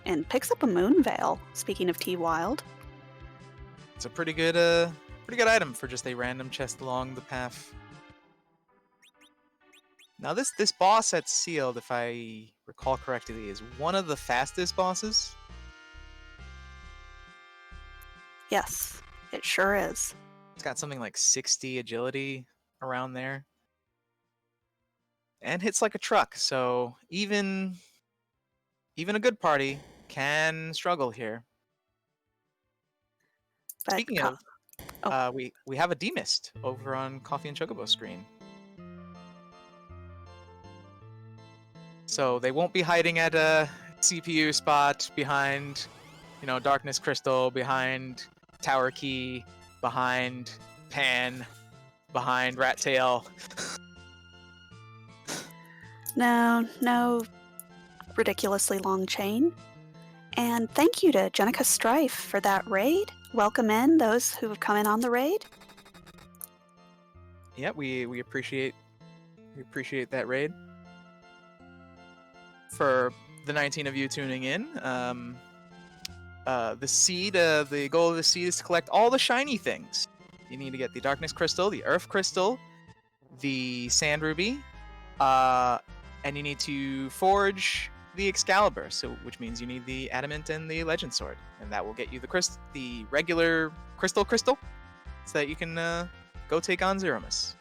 and picks up a Moon Veil. Speaking of T Wild, It's a pretty good item for just a random chest along the path. Now this boss that's sealed, if I recall correctly, is one of the fastest bosses. yes, it sure is. It's got something like 60 agility around there. And hits like a truck, so even a good party can struggle here. But Speaking of, we have a D-Mist over on Coffee and Chocobo screen. So they won't be hiding at a CPU spot behind, Darkness Crystal, behind Tower Key, behind Pan, behind Rat Tail. No ridiculously long chain. And thank you to Jenica Strife for that raid. Welcome in those who have come in on the raid. Yeah, we appreciate that raid. For the 19 of you tuning in, the seed, the goal of the seed is to collect all the shiny things. You need to get the Darkness Crystal, the Earth Crystal, the Sand Ruby, and you need to forge the Excalibur, which means you need the Adamant and the Legend Sword, and that will get you the regular Crystal, so that you can go take on Zeromus.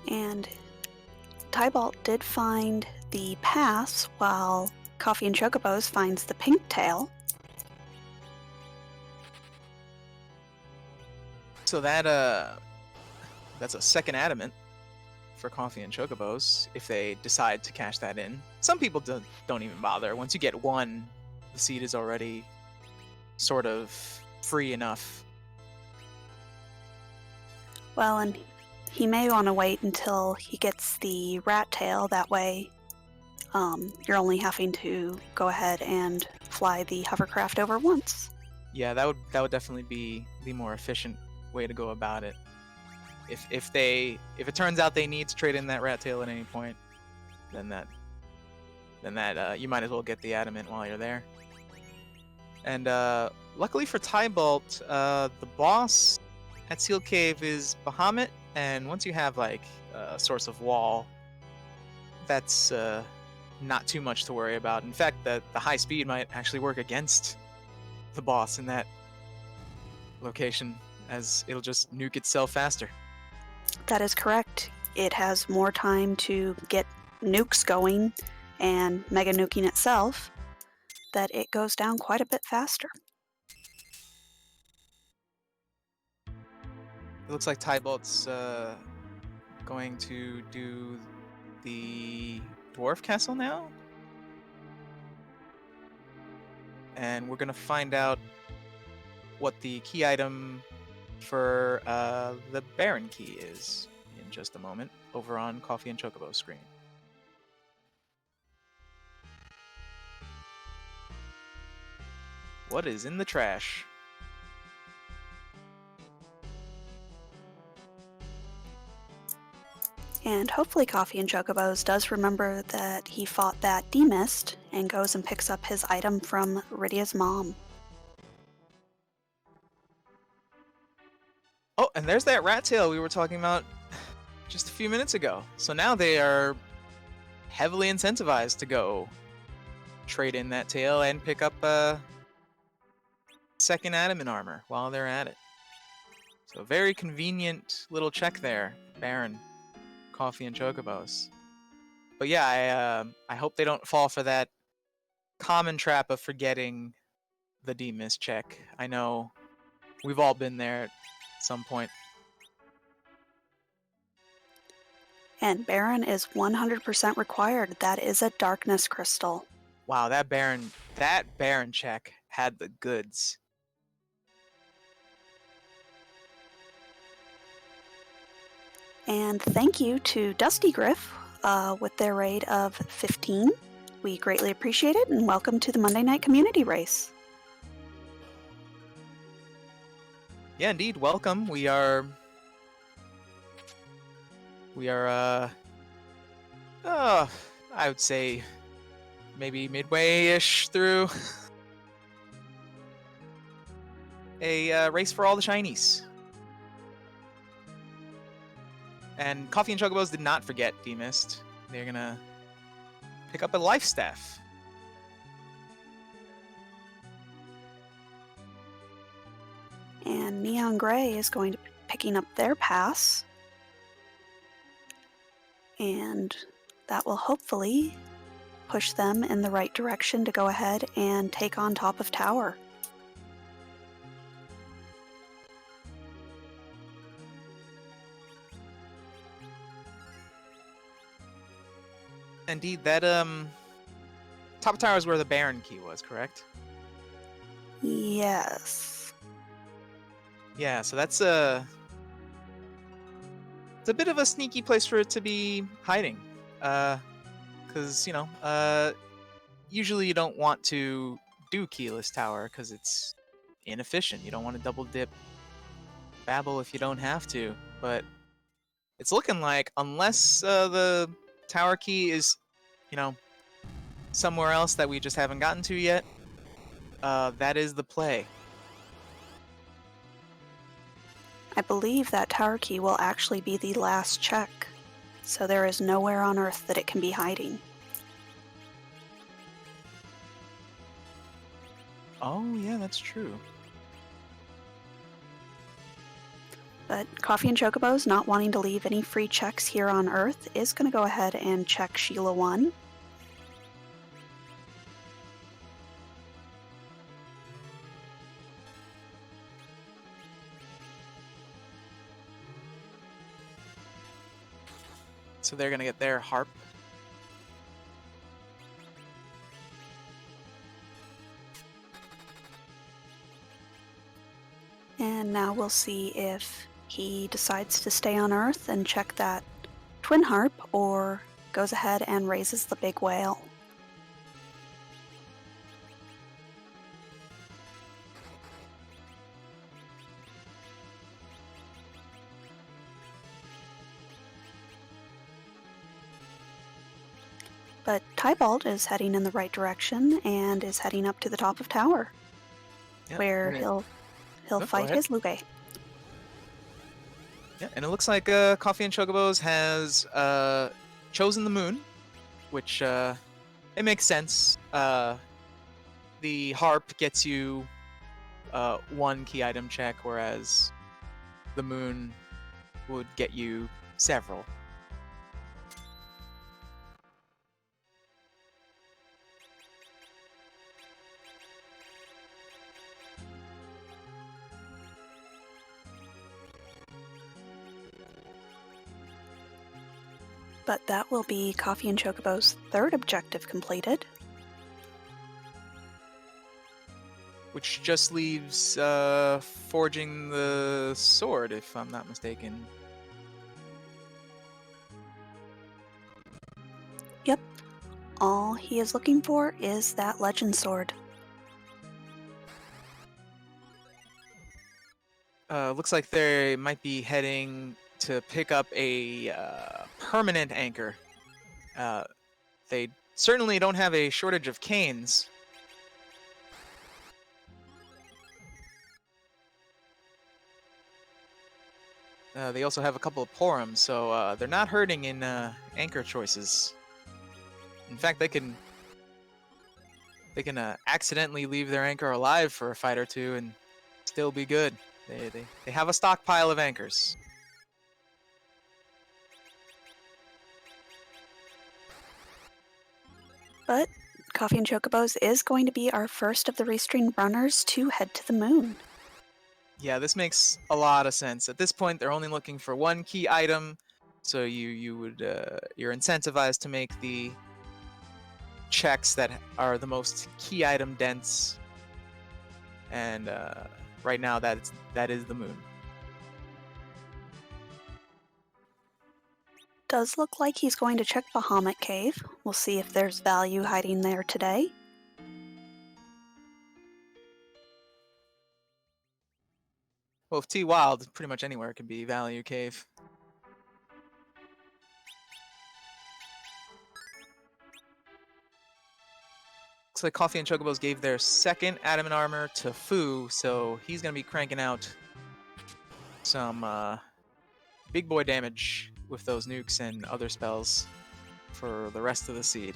And Tybalt did find the pass, while Coffee and Chocobos finds the pink tail. So that's a second Adamant for Coffee and Chocobos if they decide to cash that in. Some people don't even bother. Once you get one, the seed is already sort of free enough. Well, and he may want to wait until he gets the rat tail. That way, you're only having to go ahead and fly the hovercraft over once. Yeah, that would definitely be the more efficient way to go about it. If it turns out they need to trade in that rat tail at any point, then that you might as well get the Adamant while you're there. And luckily for Tybalt, the boss at Seal Cave is Bahamut, and once you have like a source of wall, that's not too much to worry about. In fact, the high speed might actually work against the boss in that location, as it'll just nuke itself faster. That is correct. It has more time to get nukes going and mega nuking itself, that it goes down quite a bit faster. It looks like Tybalt's going to do the dwarf castle now, and we're gonna find out what the key item for the Baron key is in just a moment over on Coffee and Chocobo screen. What is in the trash? And hopefully Coffee and Chocobos does remember that he fought that Demist and goes and picks up his item from Rydia's mom. Oh, and there's that rat tail we were talking about just a few minutes ago. So now they are heavily incentivized to go trade in that tail and pick up a second adamant armor while they're at it. So very convenient little check there, Baron, Coffee and Chocobos. But yeah, I hope they don't fall for that common trap of forgetting the D-miss check. I know we've all been there at some point. And Baron is 100% required. That is a darkness crystal. Wow, that Baron check had the goods. And thank you to Dusty Griff with their raid of 15. We greatly appreciate it, and welcome to the Monday Night Community Race. Yeah, indeed, welcome. We are I would say maybe midway-ish through a race for all the shinies. And Coffee and Chocobos did not forget D-Mist. They're gonna pick up a life staff. And neongrey is going to be picking up their pass. And that will hopefully push them in the right direction to go ahead and take on top of tower. Indeed, that top of tower is where the Baron key was, correct? Yes. Yeah, so that's it's a bit of a sneaky place for it to be hiding, because usually you don't want to do keyless tower because it's inefficient. You don't want to double dip Babel if you don't have to, but it's looking like unless the tower key is, somewhere else that we just haven't gotten to yet, that is the play. I believe that tower key will actually be the last check, so there is nowhere on Earth that it can be hiding. Oh, yeah, that's true. But Coffee and Chocobos, not wanting to leave any free checks here on Earth, is going to go ahead and check Sheila 1. So they're going to get their harp. And now we'll see if he decides to stay on Earth and check that twin harp, or goes ahead and raises the big whale. But Tybalt is heading in the right direction and is heading up to the top of tower, Yep, where okay. he'll Go fight ahead. his Lugae. Yeah, and it looks like Coffee and Chocobos has chosen the moon, which it makes sense. The harp gets you 1 key item check, whereas the moon would get you several. But that will be Coffee and Chocobo's third objective completed. Which just leaves forging the sword, if I'm not mistaken. Yep. All he is looking for is that legend sword. Looks like they might be heading to pick up a permanent anchor. They certainly don't have a shortage of canes. They also have a couple of porums, so they're not hurting in anchor choices. In fact, they can accidentally leave their anchor alive for a fight or two and still be good. They have a stockpile of anchors. But Coffee and Chocobos is going to be our first of the Restream runners to head to the moon. Yeah, this makes a lot of sense. At this point, they're only looking for 1 key item, so you're incentivized to make the checks that are the most key item dense. And right now, that is the moon. Does look like he's going to check Bahamut Cave. We'll see if there's value hiding there today. Well, if T Wild, pretty much anywhere can be value cave. Looks like Coffee and Chocobos gave their second adamant armor to Fu, so he's gonna be cranking out some big boy damage with those nukes and other spells for the rest of the seed.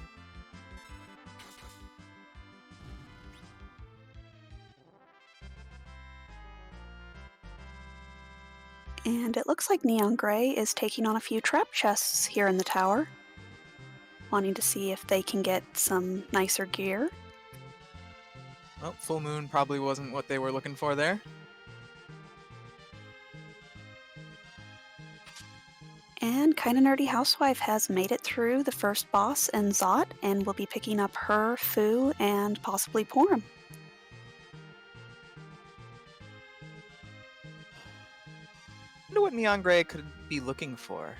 And it looks like neongrey is taking on a few trap chests here in the tower, wanting to see if they can get some nicer gear. Well, full moon probably wasn't what they were looking for there. And KindaNerdyHousewife has made it through the first boss in Zot and will be picking up her, Fu, and possibly Porum. I wonder what Neon Gray could be looking for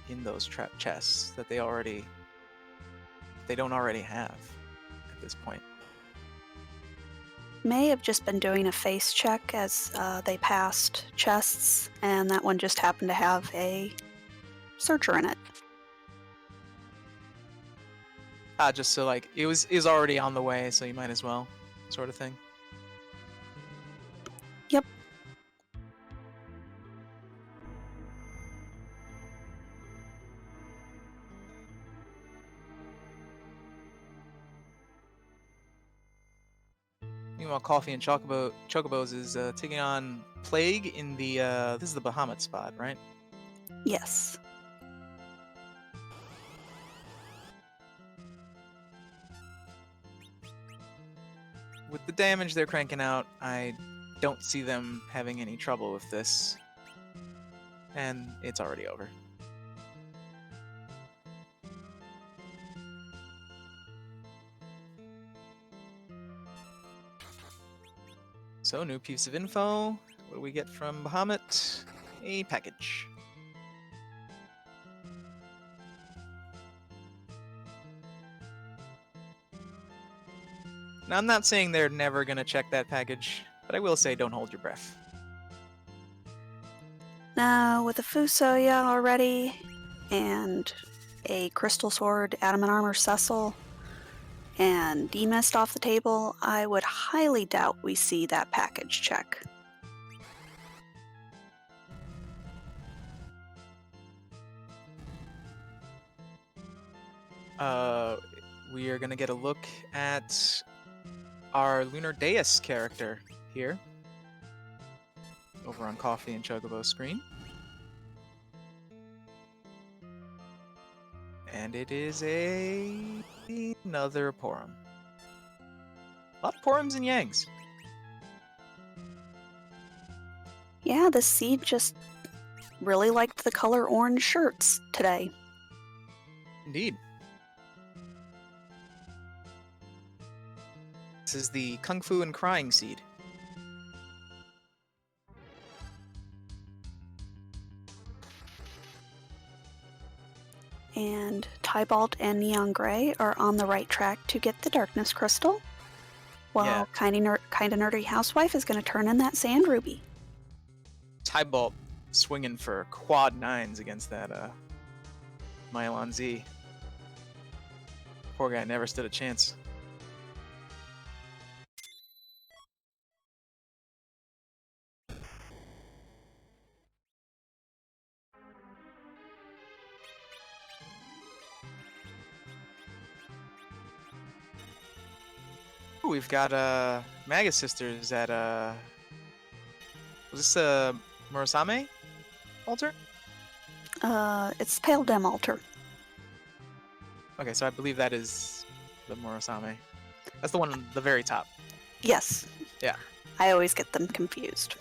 in those trap chests that they don't already have at this point. May have just been doing a face check as they passed chests, and that one just happened to have a searcher in it. Just so like it is already on the way, so you might as well, sort of thing. Yep. Meanwhile, Coffee and Chocobos is taking on Plague in the this is the Bahamut spot, right? Yes. With the damage they're cranking out, I don't see them having any trouble with this. And it's already over. So, new piece of info. What do we get from Bahamut? A package. Now, I'm not saying they're never going to check that package, but I will say don't hold your breath. Now, with a Fusoya already, and a Crystal Sword, Adamant Armor Cecil, and Demist off the table, I would highly doubt we see that package check. we are gonna get a look at our Lunar Deus character here over on Coffee and Chocobo screen. And it is another Porum. A lot of Porums and Yangs. Yeah, the seed just really liked the color orange shirts today. Indeed. This is the Kung Fu and Crying seed. And Tybalt and neongrey are on the right track to get the darkness crystal, while KindaNerdyHousewife is going to turn in that sand ruby. Tybalt swinging for quad 9s against that Mylon Z. Poor guy never stood a chance. Ooh, we've got Maga Sisters at was this Murasame altar? It's Pale Dem Altar. Okay, so I believe that is the Murasame. That's the one on the very top. Yes. Yeah. I always get them confused.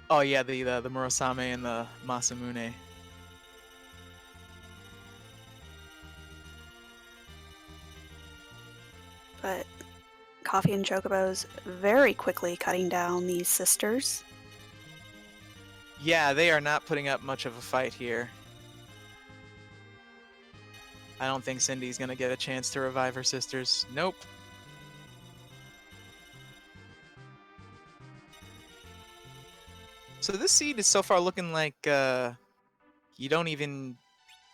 Oh yeah, the Murasame and the Masamune. But Coffee and Chocobos very quickly cutting down these sisters. Yeah, they are not putting up much of a fight here. I don't think Cindy's gonna get a chance to revive her sisters. Nope. So this seed is so far looking like you don't even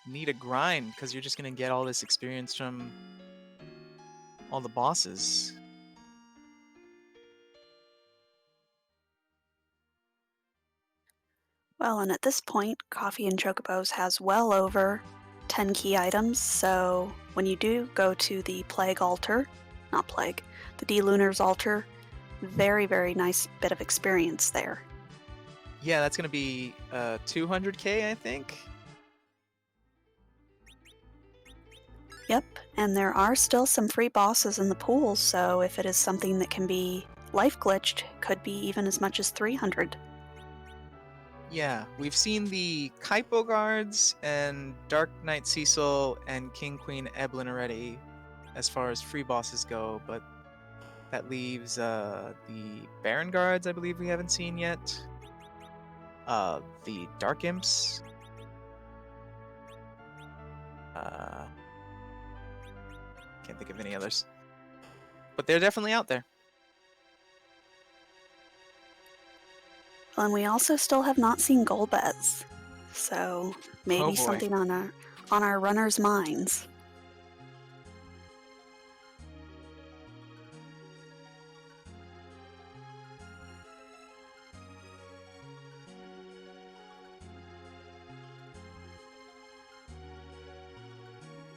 need a grind because you're just gonna get all this experience from all the bosses. Well, and at this point, Coffee and Chocobos has well over 10 key items, so when you do go to the Plague altar, not Plague, the D-Lunar's altar, very, very nice bit of experience there. Yeah, that's gonna be 200k, I think. Yep, and there are still some free bosses in the pool, so if it is something that can be life glitched, could be even as much as 300. Yeah, we've seen the Kaipo guards and Dark Knight Cecil and King Queen Eblin already as far as free bosses go, but that leaves the Baron guards I believe we haven't seen yet. The Dark Imps. Can't think of any others. But they're definitely out there. And we also still have not seen Golbez, so maybe something on our runners' minds.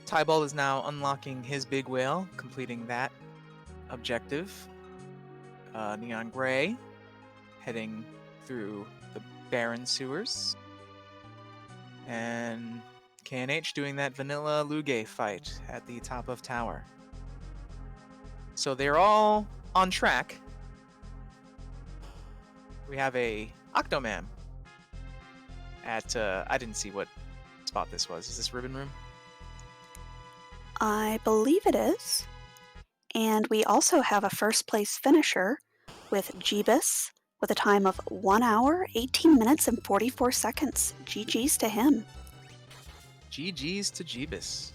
Tybalt is now unlocking his big whale, completing that objective. Neon Gray heading through the barren sewers. And KNH doing that vanilla Luge fight at the top of tower. So they're all on track. We have a Octoman at, I didn't see what spot this was. Is this Ribbon Room? I believe it is. And we also have a first place finisher with Jeebus with a time of 1 hour, 18 minutes, and 44 seconds. GG's to him. GG's to Jeebus.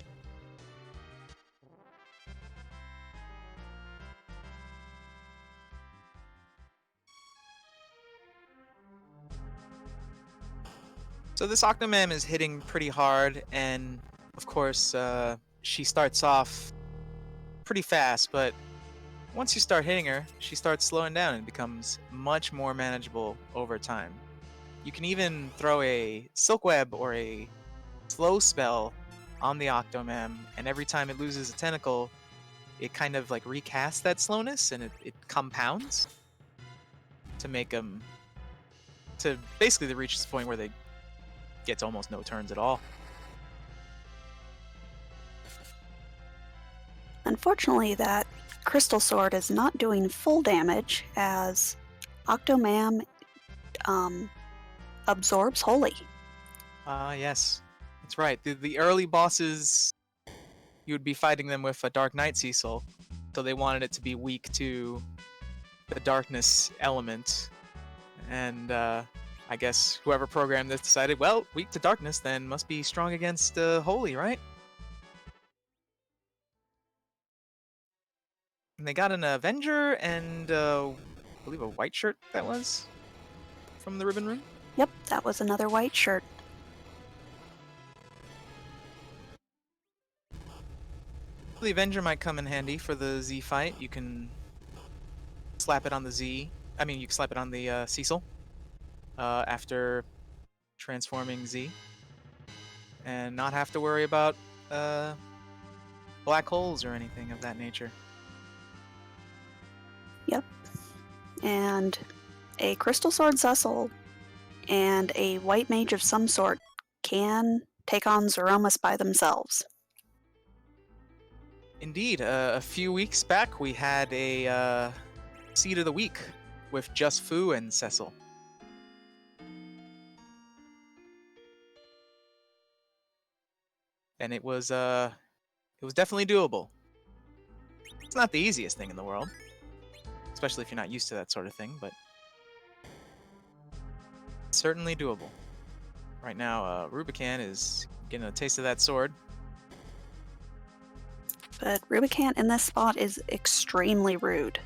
So this Octomam is hitting pretty hard, and of course, she starts off pretty fast, but once you start hitting her, she starts slowing down and becomes much more manageable over time. You can even throw a silk web or a slow spell on the Octomam, and every time it loses a tentacle, it kind of like recasts that slowness, and it compounds to make them to basically reach this point where they get to almost no turns at all. Unfortunately, that crystal sword is not doing full damage as Octomam absorbs Holy. Yes, that's right. The early bosses, you would be fighting them with a Dark Knight Cecil, so they wanted it to be weak to the darkness element, and I guess whoever programmed this decided, well, weak to darkness, then must be strong against Holy, right? And they got an Avenger and I believe a white shirt that was from the Ribbon Room. Yep, that was another white shirt. The Avenger might come in handy for the Z fight. You can slap it on the Z. I mean, you can slap it on the Cecil after transforming Z, and not have to worry about black holes or anything of that nature. Yep. And a crystal sword Cecil and a white mage of some sort can take on Zeromus by themselves. Indeed, a few weeks back we had a Seed of the Week with just Fu and Cecil. And it was definitely doable. It's not the easiest thing in the world, especially if you're not used to that sort of thing, but certainly doable. Right now, Rubicon is getting a taste of that sword. But Rubicon in this spot is extremely rude.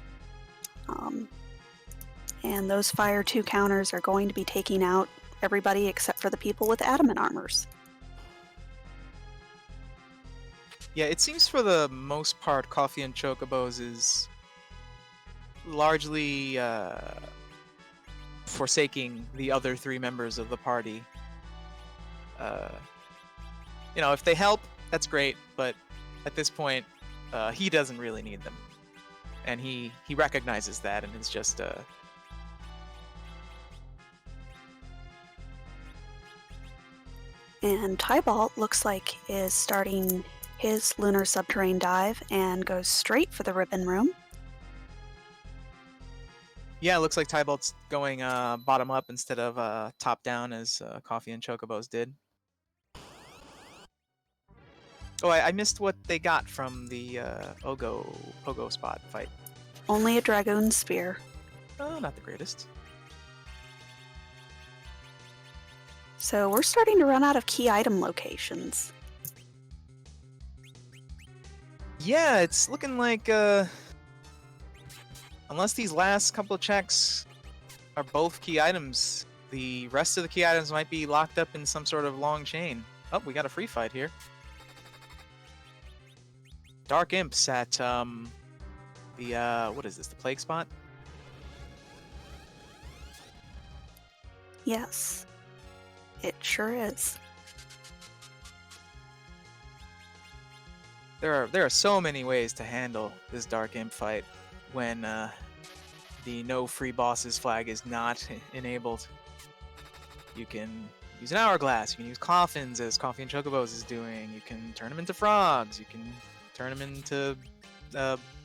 And those Fire 2 counters are going to be taking out everybody except for the people with adamant armors. Yeah, it seems for the most part, CoffeeAndChocobos is largely forsaking the other 3 members of the party. You know, if they help, that's great, but at this point, he doesn't really need them. And he recognizes that, and it's just... And Tybalt looks like is starting his lunar subterranean dive and goes straight for the Ribbon Room. Yeah, it looks like Tybalt's going bottom up instead of top down as CoffeeAndChocobos did. Oh, I missed what they got from the Pogo spot fight. Only a Dragoon Spear. Oh, not the greatest. So we're starting to run out of key item locations. Yeah, it's looking like unless these last couple of checks are both key items, the rest of the key items might be locked up in some sort of long chain. Oh, we got a free fight here. Dark Imps at the what is this, the Plague Spot? Yes, it sure is. There are so many ways to handle this Dark Imp fight when the no free bosses flag is not enabled. You can use an hourglass, you can use coffins as CoffeeAndChocobos is doing, you can turn them into frogs, you can turn them into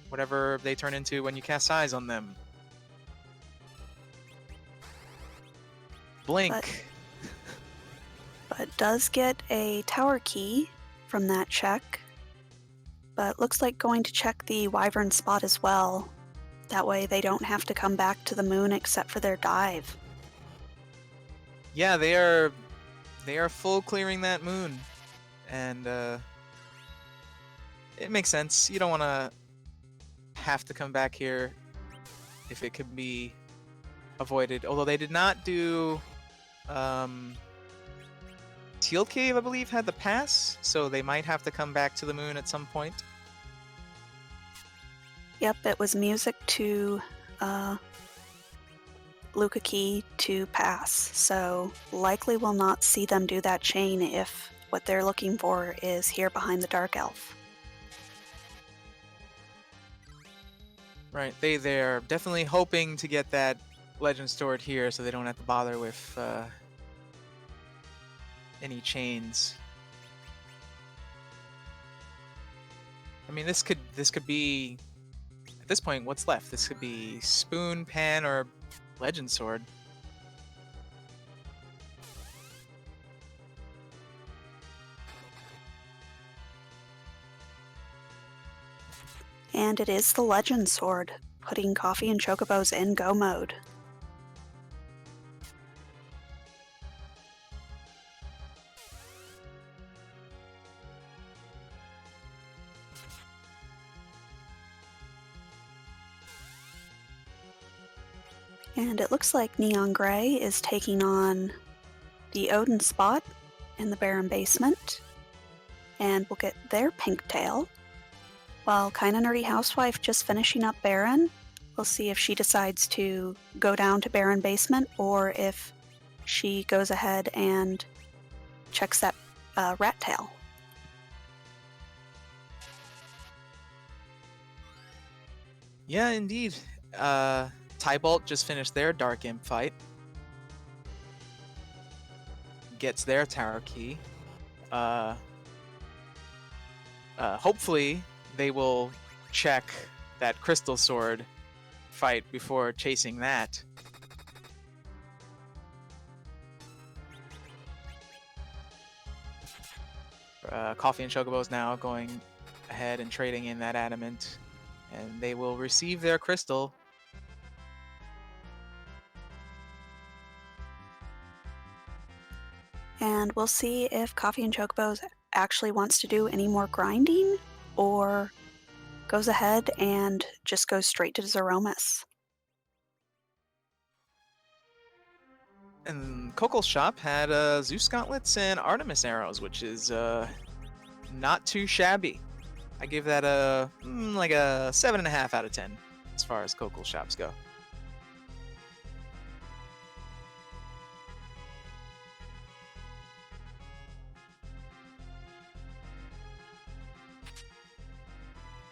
whatever they turn into when you cast eyes on them. Blink. But does get a tower key from that check. But looks like going to check the Wyvern spot as well. That way they don't have to come back to the moon except for their dive. Yeah, they are full clearing that moon, and it makes sense. You don't want to have to come back here if it could be avoided. Although they did not do Teal Cave, I believe, had the pass, so they might have to come back to the moon at some point. Yep, it was music to Luca key to pass, so likely will not see them do that chain if what they're looking for is here behind the Dark Elf. Right, they're definitely hoping to get that legend stored here so they don't have to bother with any chains. I mean, this could be, at this point, what's left? This could be spoon, pan, or legend sword. And it is the legend sword, putting Coffee and Chocobos in go mode. And it looks like Neon Gray is taking on the Odin spot in the Baron basement, and we'll get their pink tail. While KindaNerdyHousewife just finishing up Baron, we'll see if she decides to go down to Baron basement or if she goes ahead and checks that rat tail. Yeah, indeed. Tybalt just finished their Dark Imp fight. Gets their Tower Key. Hopefully, they will check that Crystal Sword fight before chasing that. Coffee and Chocobos now going ahead and trading in that adamant, and they will receive their crystal. And we'll see if Coffee and Chocobos actually wants to do any more grinding or goes ahead and just goes straight to Zeromus. And Coco's shop had Zeus gauntlets and Artemis arrows, which is not too shabby. I give that like a 7.5 out of 10 as far as Coco's shops go.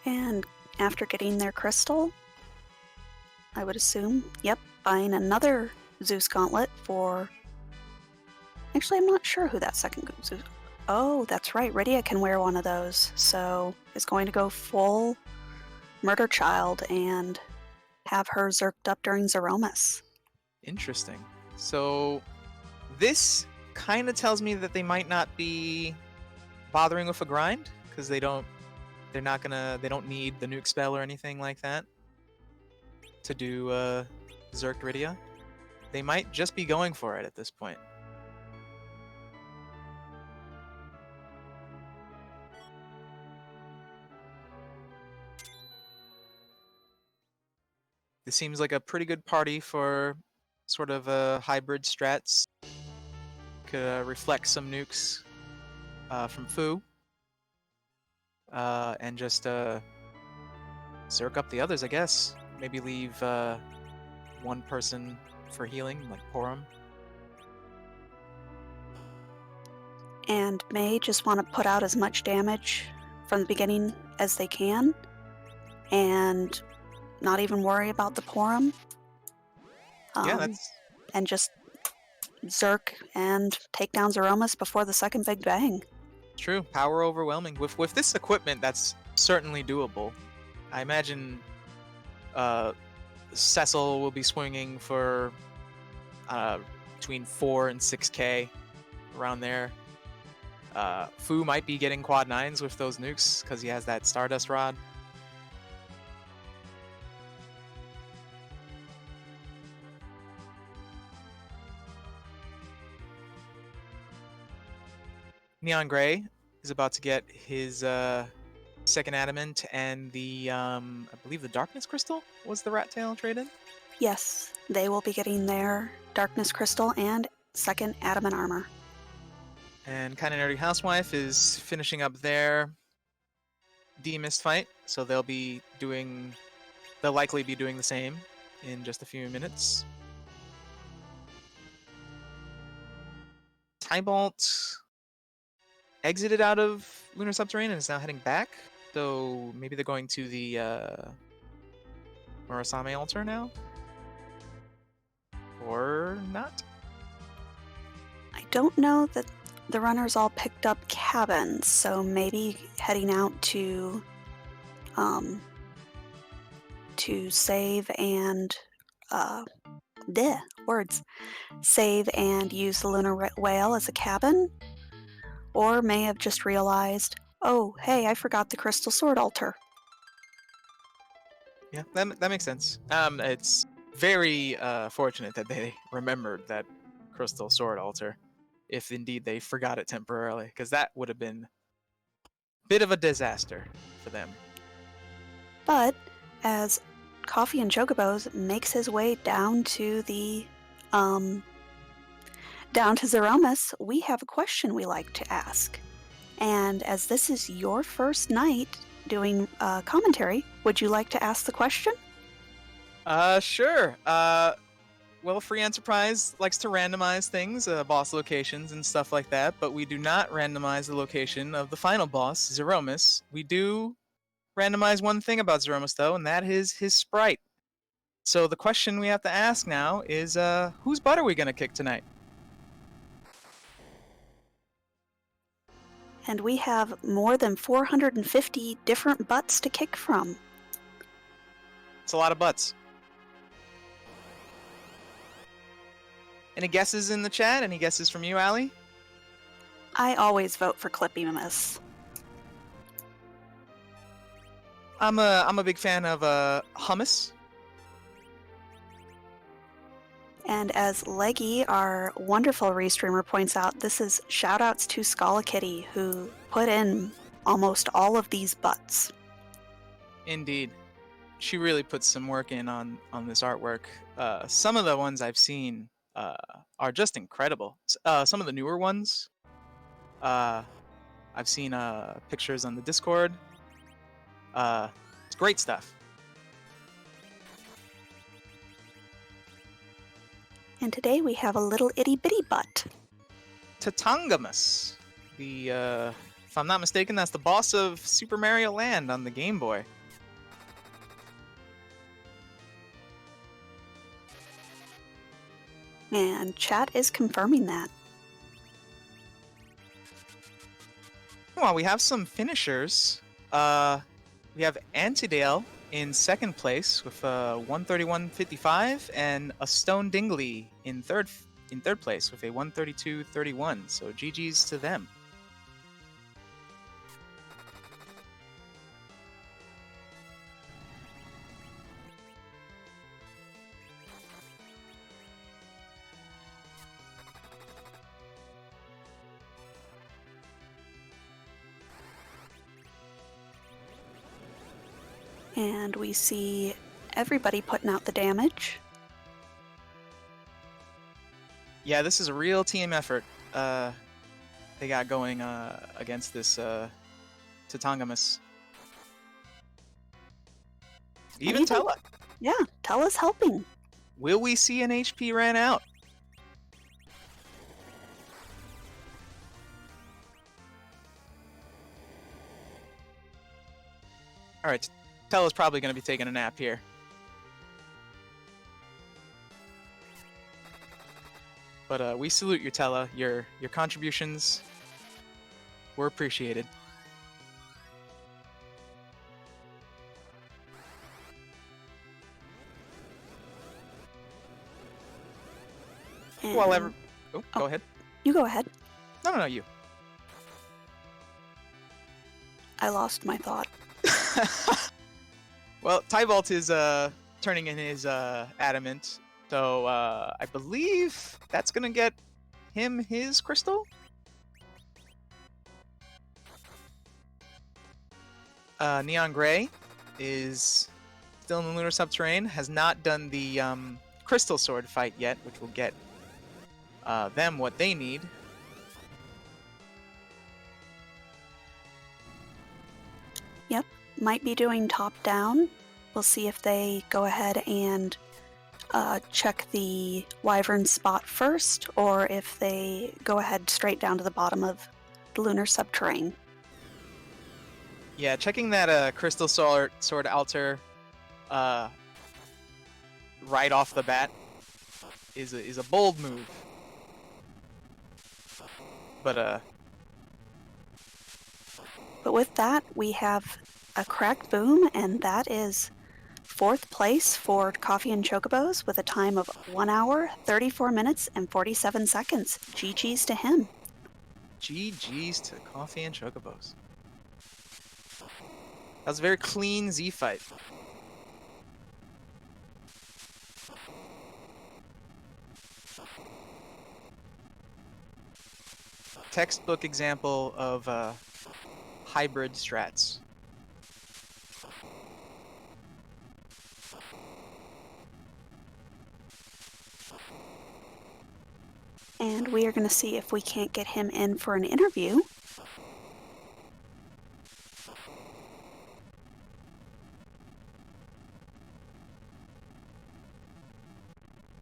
And after getting their crystal, I would assume, yep, buying another Zeus gauntlet for... Actually, I'm not sure who that second Zeus... Oh, that's right, Rydia can wear one of those, so is going to go full Murder Child and have her zerked up during Zeromus. Interesting. So this kind of tells me that they might not be bothering with a grind because they don't need the nuke spell or anything like that to do Zerked Rydia. They might just be going for it at this point. This seems like a pretty good party for sort of hybrid strats. Could reflect some nukes from Fu. And just zerk up the others, I guess. Maybe leave one person for healing, like Porum. And may just want to put out as much damage from the beginning as they can and not even worry about the Porum. And just zerk and take down Zeromus before the second big bang. True, power overwhelming. With this equipment, that's certainly doable. I imagine Cecil will be swinging for between 4 and 6k, around there. Fu might be getting quad 9s with those nukes because he has that Stardust Rod. Neon Gray is about to get his second adamant and the I believe the Darkness Crystal was the rat tail trade-in? Yes, they will be getting their Darkness Crystal and second adamant armor. And KindaNerdyHousewife is finishing up their D-Mist fight, so they'll likely be doing the same in just a few minutes. Tybalt exited out of Lunar Subterranean and is now heading back. So maybe they're going to the Murasame altar now? Or not? I don't know that the runners all picked up cabins, so maybe heading out to save and save and use the lunar whale as a cabin, or may have just realized, oh, hey, I forgot the crystal sword altar. Yeah, that makes sense. It's very fortunate that they remembered that crystal sword altar, if indeed they forgot it temporarily, because that would have been a bit of a disaster for them. But as CoffeeAndChocobos makes his way down to the down to Zeromus, we have a question we like to ask. And as this is your first night doing commentary, would you like to ask the question? Sure. Well, Free Enterprise likes to randomize things, boss locations and stuff like that, but we do not randomize the location of the final boss, Zeromus. We do randomize one thing about Zeromus, though, and that is his sprite. So the question we have to ask now is, whose butt are we going to kick tonight? And we have more than 450 different butts to kick from. It's a lot of butts. Any guesses in the chat? Any guesses from you, Allie? I always vote for Clippymus. I'm a big fan of hummus. And as Leggy, our wonderful restreamer, points out, this is shoutouts to Scala Kitty, who put in almost all of these butts. Indeed. She really puts some work in on this artwork. Some of the ones I've seen are just incredible. Some of the newer ones, I've seen pictures on the Discord. It's great stuff. And today we have a little itty bitty butt. Tatangamus. If I'm not mistaken, that's the boss of Super Mario Land on the Game Boy. And chat is confirming that. Well, we have some finishers. We have Antidale in second place with 131.55, and a Stone Dingley in third place with a 132.31. So GG's to them. And we see everybody putting out the damage. Yeah, this is a real team effort they got going against this Tatangamus. Even Tella. Yeah, Tella's helping. Will we see an HP ran out? All right, Tella's probably going to be taking a nap here. But we salute you, Tella. Your contributions were appreciated. And go ahead. You go ahead. No, you. I lost my thought. Well, Tybalt is turning in his adamant, so I believe that's gonna get him his crystal. Neongrey is still in the Lunar Subterranean, has not done the crystal sword fight yet, which will get them what they need. Yep, might be doing top down. We'll see if they go ahead and check the wyvern spot first, or if they go ahead straight down to the bottom of the lunar subterrane. Yeah, checking that crystal sword altar right off the bat is a bold move. But with that, we have a cracked boom, and that is 4th place for Coffee and Chocobos with a time of 1 hour, 34 minutes, and 47 seconds. GG's to him. GG's to Coffee and Chocobos. That was a very clean Z fight. Textbook example of hybrid strats. And we are going to see if we can't get him in for an interview.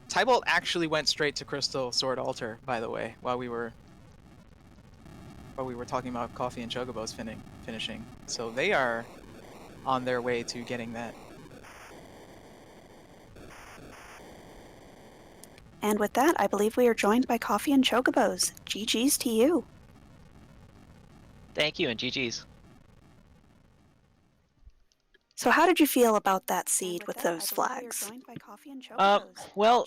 Tybalt actually went straight to Crystal Sword Altar, by the way, while we were talking about Coffee and Chocobos finishing. So they are on their way to getting that. And with that, I believe we are joined by Coffee and Chocobos. GG's to you. Thank you, and GG's. So how did you feel about that seed with those flags? Well,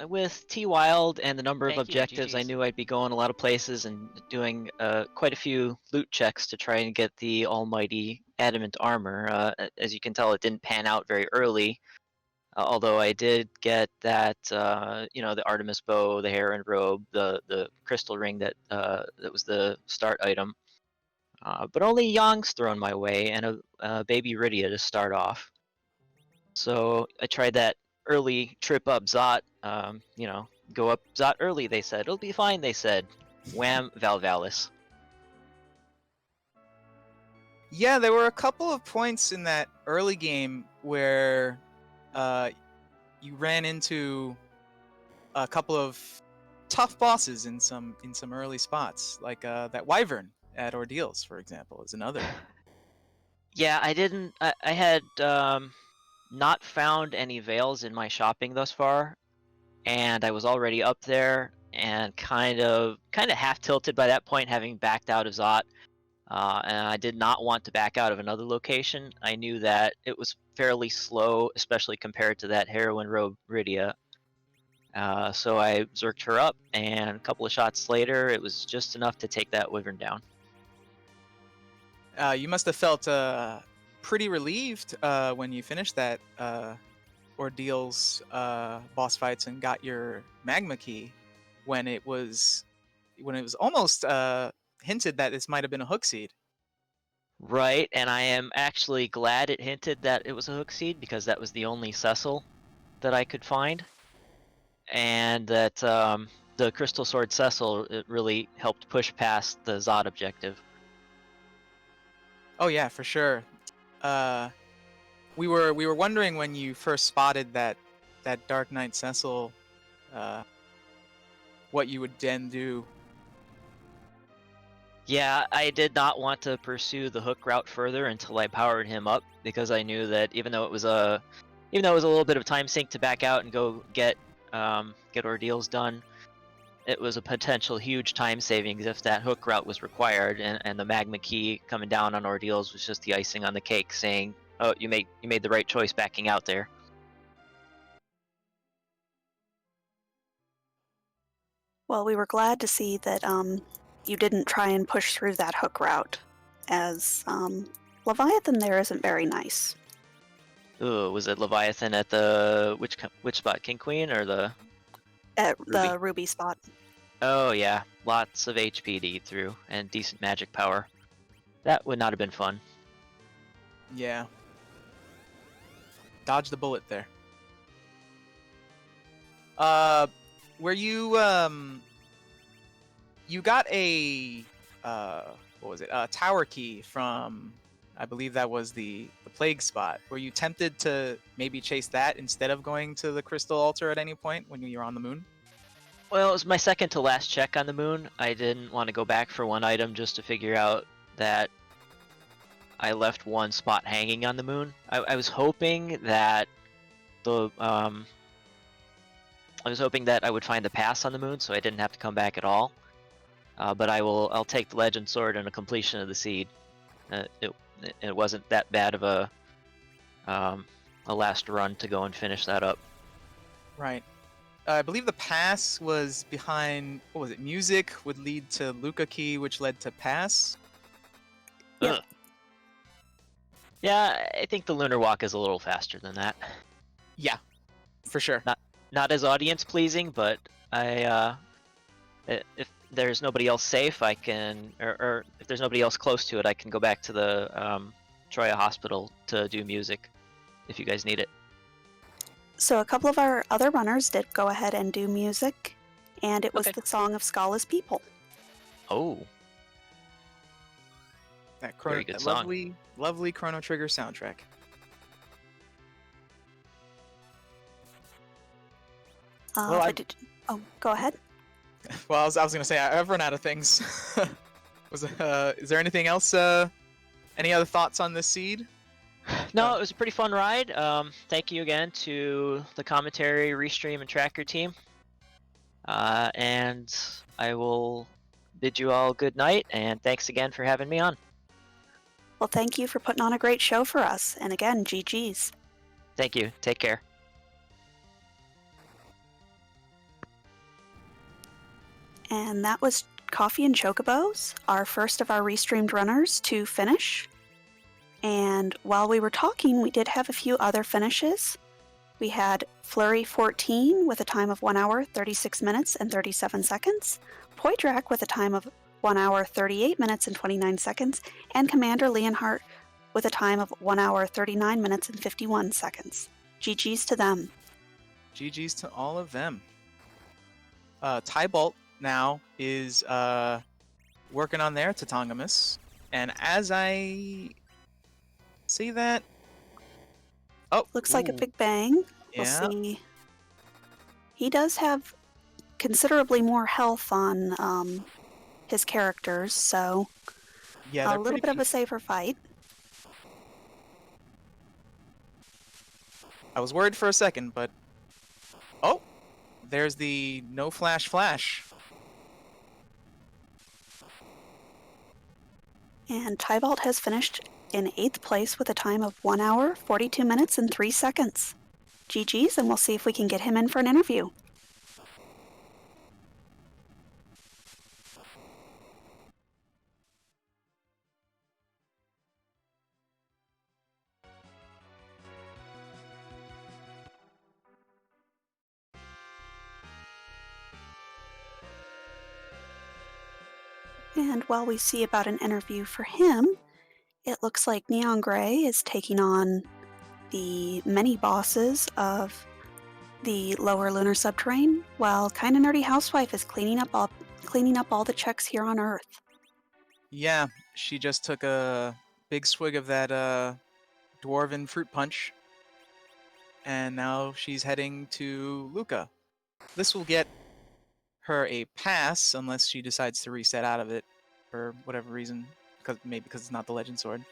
with T-Wild and the number of objectives, I knew I'd be going a lot of places and doing quite a few loot checks to try and get the almighty adamant armor. As you can tell, it didn't pan out very early, although I did get that, the Artemis bow, the heron robe, the crystal ring that was the start item. But only Yang's thrown my way, and a baby Rydia to start off. So I tried that early trip up Zot. Go up Zot early, they said. It'll be fine, they said. Wham, Valvalis. Yeah, there were a couple of points in that early game where you ran into a couple of tough bosses in some early spots, like that wyvern at Ordeals, for example, is another. Yeah, I had not found any veils in my shopping thus far, and I was already up there and kind of half tilted by that point, having backed out of Zot. And I did not want to back out of another location. I knew that it was fairly slow, especially compared to that heroine robe Rydia. So I zerked her up, and a couple of shots later, it was just enough to take that wyvern down. You must have felt pretty relieved when you finished that Ordeals boss fights and got your magma key, when it was almost hinted that this might have been a hook seed. Right, and I am actually glad it hinted that it was a hook seed, because that was the only Cecil that I could find, and that the Crystal Sword Cecil, it really helped push past the Zod objective. Oh yeah, for sure. We were wondering when you first spotted that Dark Knight Cecil, what you would then do. Yeah, I did not want to pursue the hook route further until I powered him up, because I knew that even though it was a little bit of time sink to back out and go get Ordeals done, it was a potential huge time savings if that hook route was required, and the magma key coming down on Ordeals was just the icing on the cake, saying, "Oh, you made the right choice backing out there." Well, we were glad to see that you didn't try and push through that hook route, as Leviathan there isn't very nice. Ooh, was it Leviathan at the which spot, King Queen or the? At the Ruby spot. Oh yeah, lots of HP to eat through and decent magic power. That would not have been fun. Yeah. Dodge the bullet there. Where you you got a what was it? A tower key from I believe that was the plague spot. Were you tempted to maybe chase that instead of going to the crystal altar at any point when you were on the moon? Well, it was my second to last check on the moon. I didn't want to go back for one item just to figure out that I left one spot hanging on the moon. I was hoping that I was hoping that I would find the pass on the moon, so I didn't have to come back at all. But I'll take the legend sword and a completion of the seed. It wasn't that bad of a last run to go and finish that up. Right. I believe the pass was behind, what was it? Music would lead to Luca Key, which led to pass. Yeah. Yeah, I think the Lunar Walk is a little faster than that. Yeah, for sure. Not as audience pleasing, but if there's nobody else safe, I can, or if there's nobody else close to it, I can go back to the Troya Hospital to do music, if you guys need it. So a couple of our other runners did go ahead and do music, and it was Okay. the Song of Scala's People. Oh. Very good song. Lovely Chrono Trigger soundtrack. Go ahead. Well, I was going to say, I've run out of things. Is there anything else? Any other thoughts on this seed? No, it was a pretty fun ride. Thank you again to the commentary, restream, and tracker team. And I will bid you all good night, and thanks again for having me on. Well, thank you for putting on a great show for us. And again, GG's. Thank you. Take care. And that was Coffee and Chocobos, our first of our restreamed runners to finish. And while we were talking, we did have a few other finishes. We had Flurry 14 with a time of 1 hour, 36 minutes, and 37 seconds. Poydrak with a time of 1 hour, 38 minutes, and 29 seconds. And Commander Leonhardt with a time of 1 hour, 39 minutes, and 51 seconds. GG's to them. GG's to all of them. Tybalt now is working on their Tatangamus. And as I see that... Oh, looks like a big bang. Yeah. We'll see. He does have considerably more health on his characters, so yeah, a little bit of a safer fight. I was worried for a second, but... Oh! There's the no flash. And Tybalt has finished in 8th place with a time of 1 hour, 42 minutes, and 3 seconds. GG's, and we'll see if we can get him in for an interview. And while we see about an interview for him, it looks like neongrey is taking on the many bosses of the lower lunar subterrane, while KindaNerdyHousewife is cleaning up all the checks here on Earth. Yeah, she just took a big swig of that dwarven fruit punch, and now she's heading to Luca. This will get her a pass unless she decides to reset out of it for whatever reason, maybe because it's not the legend sword.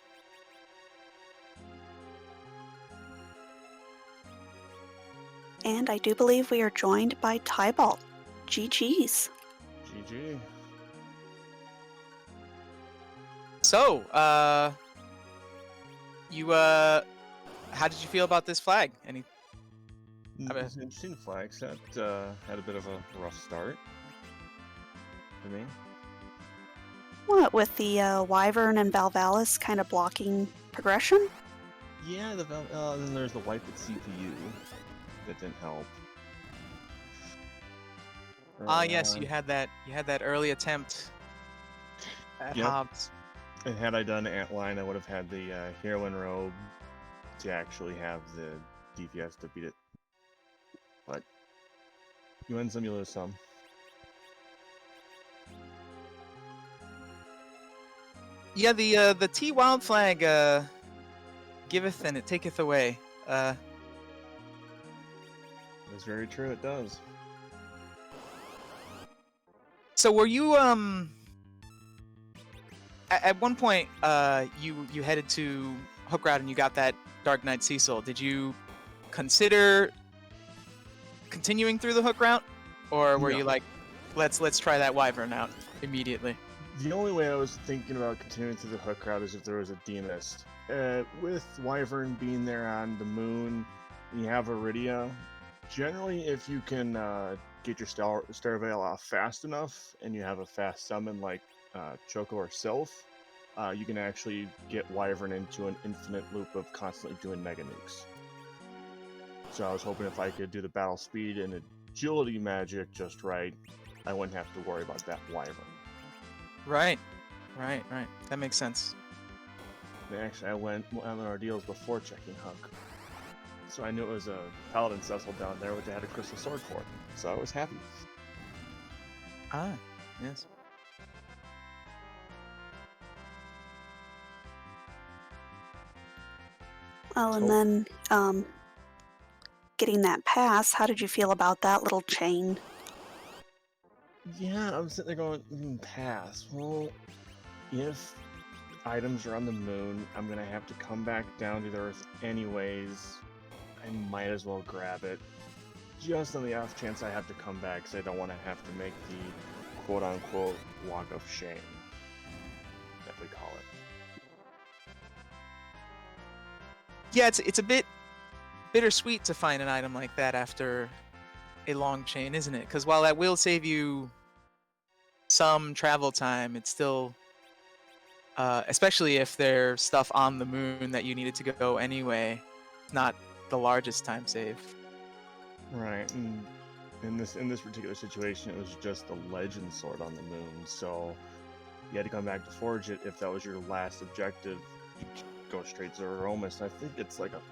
And I do believe we are joined by Tybalt. GG's. GG. So, how did you feel about this flag? It's an interesting flag set. Had a bit of a rough start for me. What, with the Wyvern and Valvalis kind of blocking progression? Yeah, then there's the wipe at CPU. That didn't help. Yes, you had that early attempt at Hobbs. And had I done Antline, I would have had the heroine robe to actually have the DPS to beat it. But you win some, you lose some. Yeah, the T wild flag giveth and it taketh away. That's very true. It does. So were you at one point you headed to Hook Route and you got that Dark Knight Cecil. Did you consider continuing through the Hook Route, or were you like, let's try that Wyvern out immediately? The only way I was thinking about continuing through the Hook Route is if there was a Demist. With Wyvern being there on the moon, and you have Iridia, generally if you can get your Star Veil off fast enough, and you have a fast summon like Choco or Sylph, you can actually get Wyvern into an infinite loop of constantly doing Mega Nukes. So I was hoping if I could do the battle speed and agility magic just right, I wouldn't have to worry about that Wyvern. Right. That makes sense. And actually, I went on our deals before checking Hunk. So I knew it was a Paladin Cecil down there, which I had a Crystal Sword for. So I was happy. Ah, yes. Well, and then getting that pass, how did you feel about that little chain? Yeah, I'm sitting there going, pass. Well, if items are on the moon, I'm going to have to come back down to the Earth anyways. I might as well grab it. Just on the off chance I have to come back, because I don't want to have to make the quote-unquote walk of shame, if we call it. Yeah, it's a bit bittersweet to find an item like that after a long chain, isn't it? Because while that will save you some travel time, it's still, especially if there's stuff on the moon that you needed to go anyway, not the largest time save. Right, and in this particular situation, it was just the Legend Sword on the moon, so you had to come back to forge it. If that was your last objective, you go straight to Aromas. I think it's like a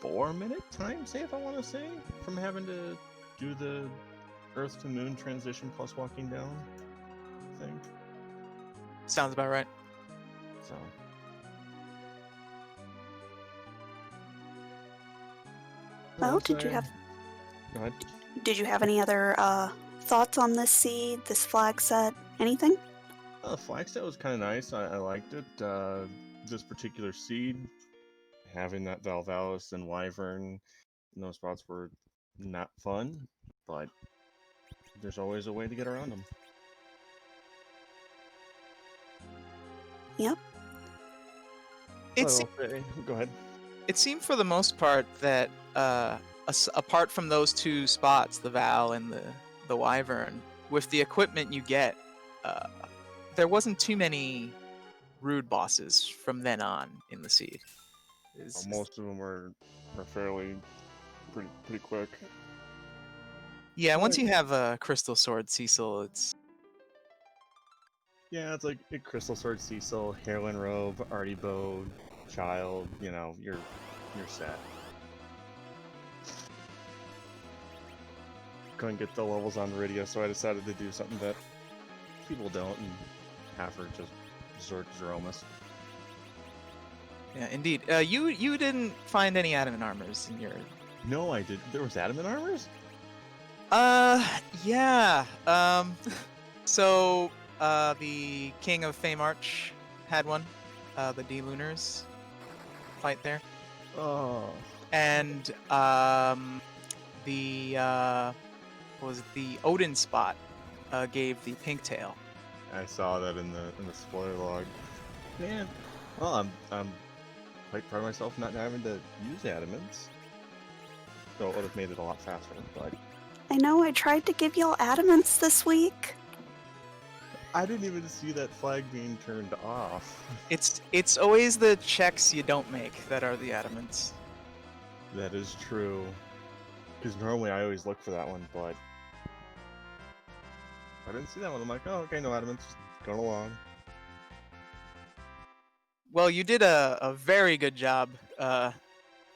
4-minute time save, I want to say, from having to do the Earth to Moon transition plus walking down thing. Sounds about right. So. Well, did you have? Go ahead. Did you have any other thoughts on this seed, this flag set, anything? The flag set was kind of nice. I liked it. This particular seed, having that Valvalis and Wyvern in those spots were not fun, but there's always a way to get around them. Yep. Go ahead. It seemed for the most part that apart from those two spots, the Val and the Wyvern, with the equipment you get, there wasn't too many rude bosses from then on in the seed. Most of them were fairly pretty quick. Yeah, once you have a Crystal Sword Cecil, it's... Yeah, it's like a Crystal Sword Cecil, Heroine Robe, Artie Bow, Child, you know, you're set. Couldn't get the levels on Iridia, so I decided to do something that people don't, and have her just resort to Zeromus. Yeah, indeed. You didn't find any adamant armors in your... No, I did. There was adamant armors? Yeah. So, the King of Feymarch had one. The D-Lunars fight there. Oh. And, was the Odin spot, gave the pink tail. I saw that in the spoiler log. Man, well, I'm quite proud of myself not having to use adamants. So it would have made it a lot faster, but... I know, I tried to give y'all adamants this week. I didn't even see that flag being turned off. It's always the checks you don't make that are the adamants. That is true. Because normally I always look for that one, but... I didn't see that one. I'm like, oh, okay, no adamants, just going along. Well, you did a very good job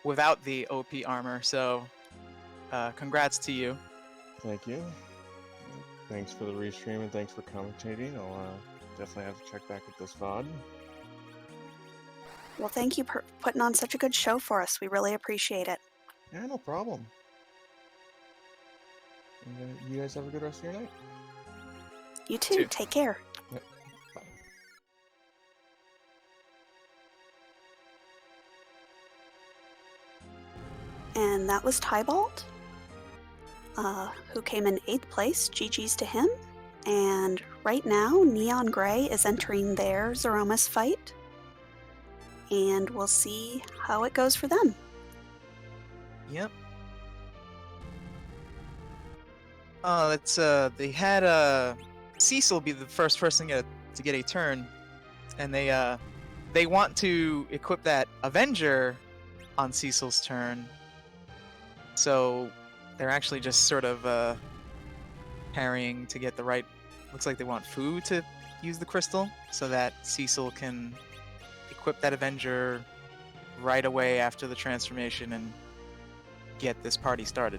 without the OP armor, so congrats to you. Thank you. Thanks for the restream and thanks for commentating. I'll definitely have to check back with this VOD. Well, thank you for putting on such a good show for us. We really appreciate it. Yeah, no problem. And, you guys have a good rest of your night. You too. Take care. Yep. Bye. And that was Tybalt, who came in 8th place. GG's to him. And right now, Neon Grey is entering their Zeromus fight. And we'll see how it goes for them. Yep. They had Cecil be the first person to get a turn, and they want to equip that Avenger on Cecil's turn. So they're actually just sort of parrying to get the right. Looks like they want Fu to use the crystal so that Cecil can equip that Avenger right away after the transformation and get this party started.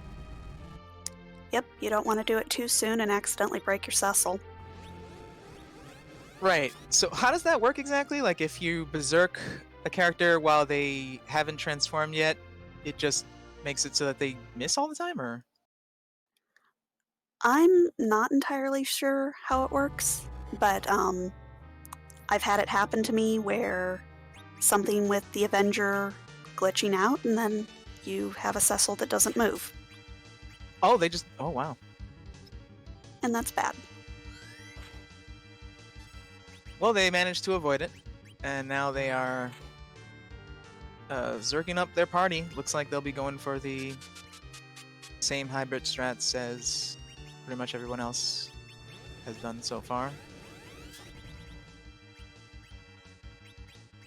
Yep, you don't want to do it too soon and accidentally break your Cecil. Right. So how does that work exactly? Like if you berserk a character while they haven't transformed yet, it just makes it so that they miss all the time, or? I'm not entirely sure how it works, but I've had it happen to me where something with the Avenger glitching out, and then you have a Cecil that doesn't move. Oh, oh wow. And that's bad. Well, they managed to avoid it, and now they are zerking up their party. Looks like they'll be going for the same hybrid strats as pretty much everyone else has done so far.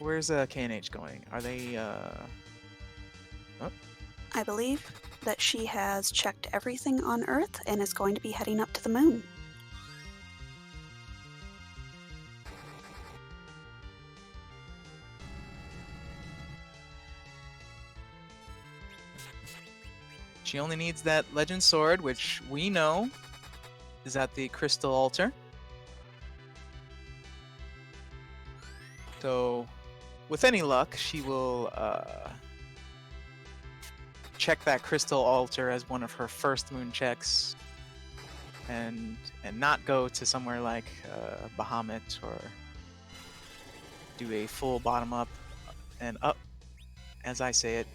Where's KNH going? Are they Oh. I believe that she has checked everything on Earth and is going to be heading up to the moon. She only needs that legend sword, which we know is at the crystal altar. So, with any luck, she will check that crystal altar as one of her first moon checks, and not go to somewhere like Bahamut or do a full bottom up and up. As I say it,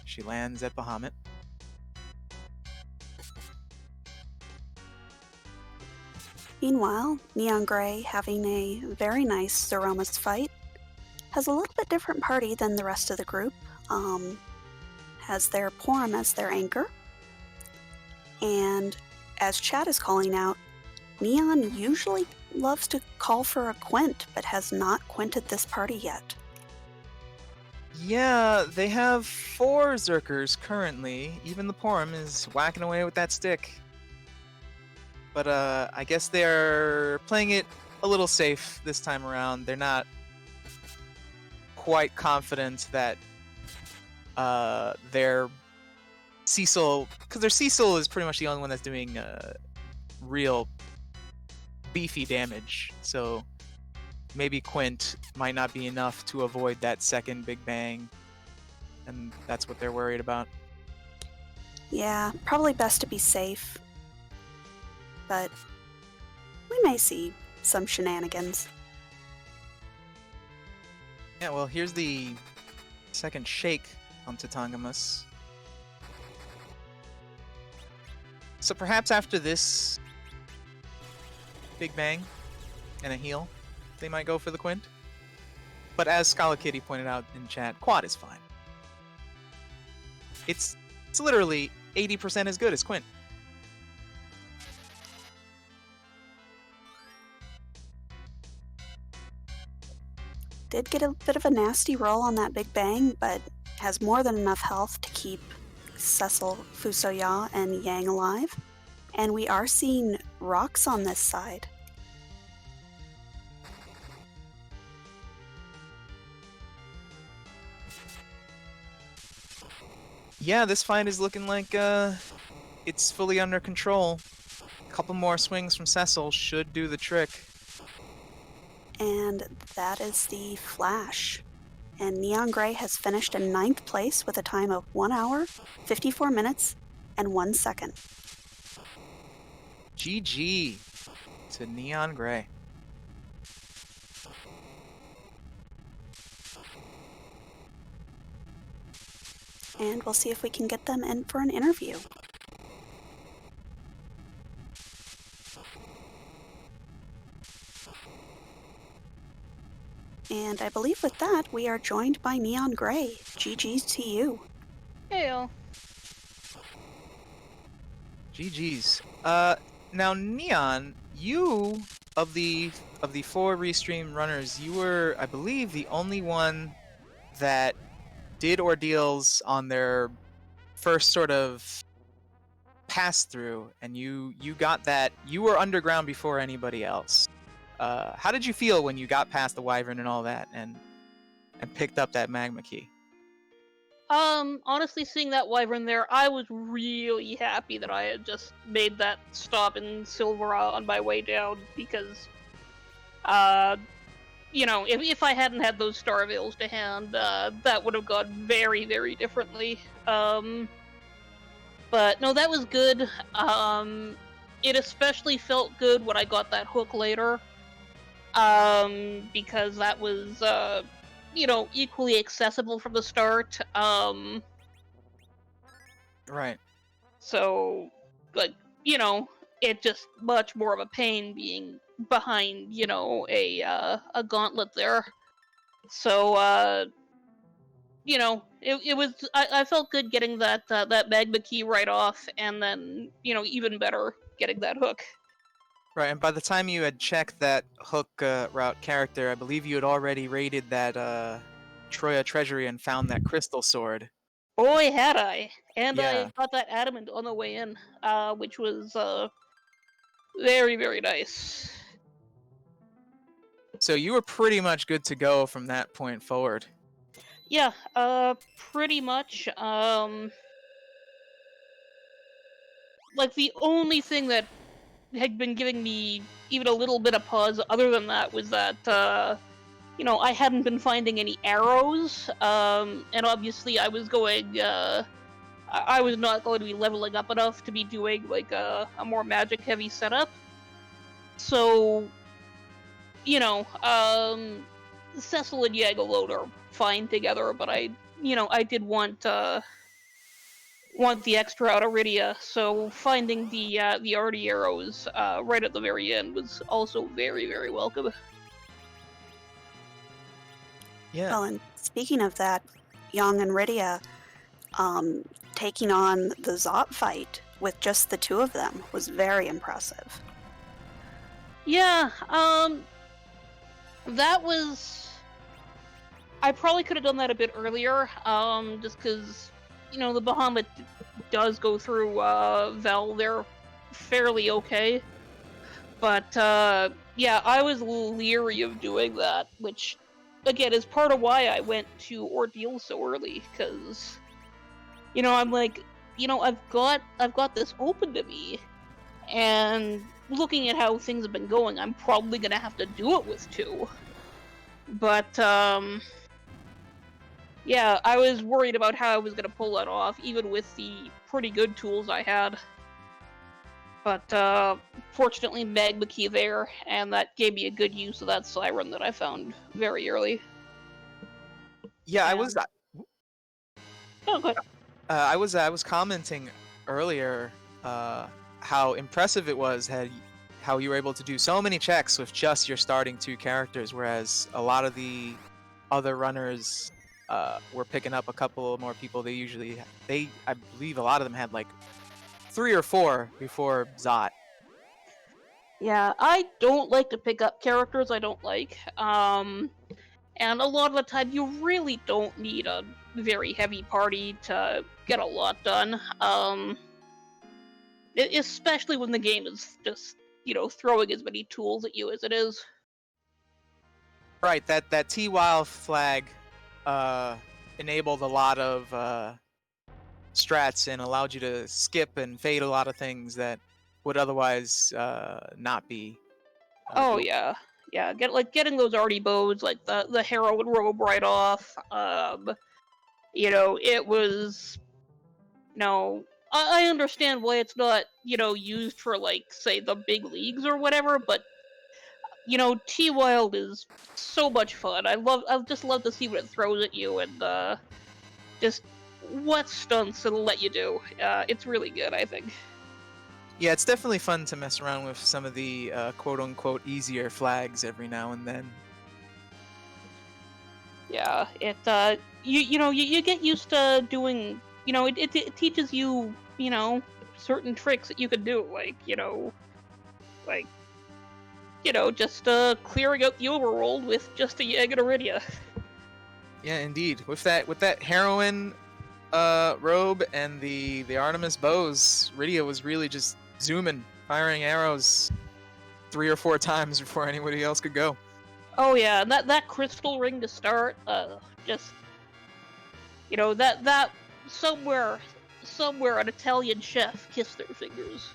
she lands at Bahamut. Meanwhile, Neon Grey, having a very nice Zeromus fight, has a little bit different party than the rest of the group. Has their Porum as their anchor. And as Chad is calling out, Neon usually loves to call for a quint, but has not quinted this party yet. Yeah, they have 4 Zerkers currently. Even the Porum is whacking away with that stick. But I guess they're playing it a little safe this time around. They're not quite confident that their Cecil, because their Cecil is pretty much the only one that's doing real beefy damage. So maybe Quint might not be enough to avoid that second Big Bang, and that's what they're worried about. Yeah, probably best to be safe. But we may see some shenanigans. Yeah, well, here's the second shake on Titangamus. So perhaps after this Big Bang and a heal, they might go for the Quint. But as Scala Kitty pointed out in chat, Quad is fine. It's literally 80% as good as Quint. Did get a bit of a nasty roll on that Big Bang, but has more than enough health to keep Cecil, Fusoya, and Yang alive. And we are seeing rocks on this side. Yeah, this fight is looking like it's fully under control. A couple more swings from Cecil should do the trick. And that is the flash. and Neon Gray has finished in 9th place with a time of 1 hour, 54 minutes, and 1 second. GG to Neon Gray. And we'll see if we can get them in for an interview. And I believe with that, we are joined by Neon Gray. GG's to you. Heyo. GG's. Now Neon, you of the 4 restream runners, you were, I believe, the only one that did ordeals on their first sort of pass through, and you got that. You were underground before anybody else. How did you feel when you got past the wyvern and all that, and picked up that magma key? Honestly, seeing that wyvern there, I was really happy that I had just made that stop in Silvera on my way down, because, you know, if I hadn't had those star veils to hand, that would have gone very, very differently. But no, that was good. It especially felt good when I got that hook later, because that was, you know, equally accessible from the start. Right. So, like, you know, it just much more of a pain being behind, you know, a gauntlet there. So, you know, it was, I felt good getting that that magma key right off, and then, you know, even better getting that hook. Right, and by the time you had checked that hook route character, I believe you had already raided that Troya treasury and found that crystal sword. Boy, had I. And Yeah. I got that adamant on the way in, which was very, very nice. So you were pretty much good to go from that point forward. Yeah, pretty much. Like, the only thing that had been giving me even a little bit of pause other than that was that, you know, I hadn't been finding any arrows, and obviously I was going, I was not going to be leveling up enough to be doing, like, a more magic-heavy setup. So, you know, Cecil and Yagalode are fine together, but I did want the extra out of Iridia, so finding the arty arrows right at the very end was also very, very welcome. Yeah. Well, and speaking of that, Yang and Rydia taking on the Zot fight with just the two of them was very impressive. Yeah, that was... I probably could have done that a bit earlier, just because, you know, the Bahamut does go through Vel. They're fairly okay. But, yeah, I was leery of doing that, which, again, is part of why I went to Ordeal so early, because, you know, I'm like, you know, I've got this open to me, and looking at how things have been going, I'm probably gonna have to do it with 2. But, yeah, I was worried about how I was gonna pull that off, even with the pretty good tools I had. But, fortunately, Magma Key there, and that gave me a good use of that Siren that I found very early. Yeah, I was commenting earlier how impressive it was how you were able to do so many checks with just your starting 2 characters, whereas a lot of the other runners were picking up a couple more people. I believe a lot of them had like 3 or 4 before Zot. Yeah, I don't like to pick up characters I don't like. And a lot of the time, you really don't need a very heavy party to get a lot done. Especially when the game is just, you know, throwing as many tools at you as it is. Right, that T-Wild flag enabled a lot of strats and allowed you to skip and fade a lot of things that would otherwise not be. Oh, yeah. yeah, getting those arty bows, like the heroine robe right off. It was, I understand why it's not, used for, like, say, the big leagues or whatever, but, T-Wild is so much fun. I just love to see what it throws at you and just what stunts it'll let you do. It's really good, I think. Yeah, it's definitely fun to mess around with some of the quote-unquote easier flags every now and then. Yeah, you get used to doing, it teaches you, certain tricks that you could do, just clearing out the overworld with just a Yag and Iridia. Yeah, indeed. With that heroine robe and the Artemis bows, Rydia was really just zooming, firing arrows 3 or 4 times before anybody else could go. Oh yeah, that crystal ring to start, just that somewhere an Italian chef kissed their fingers.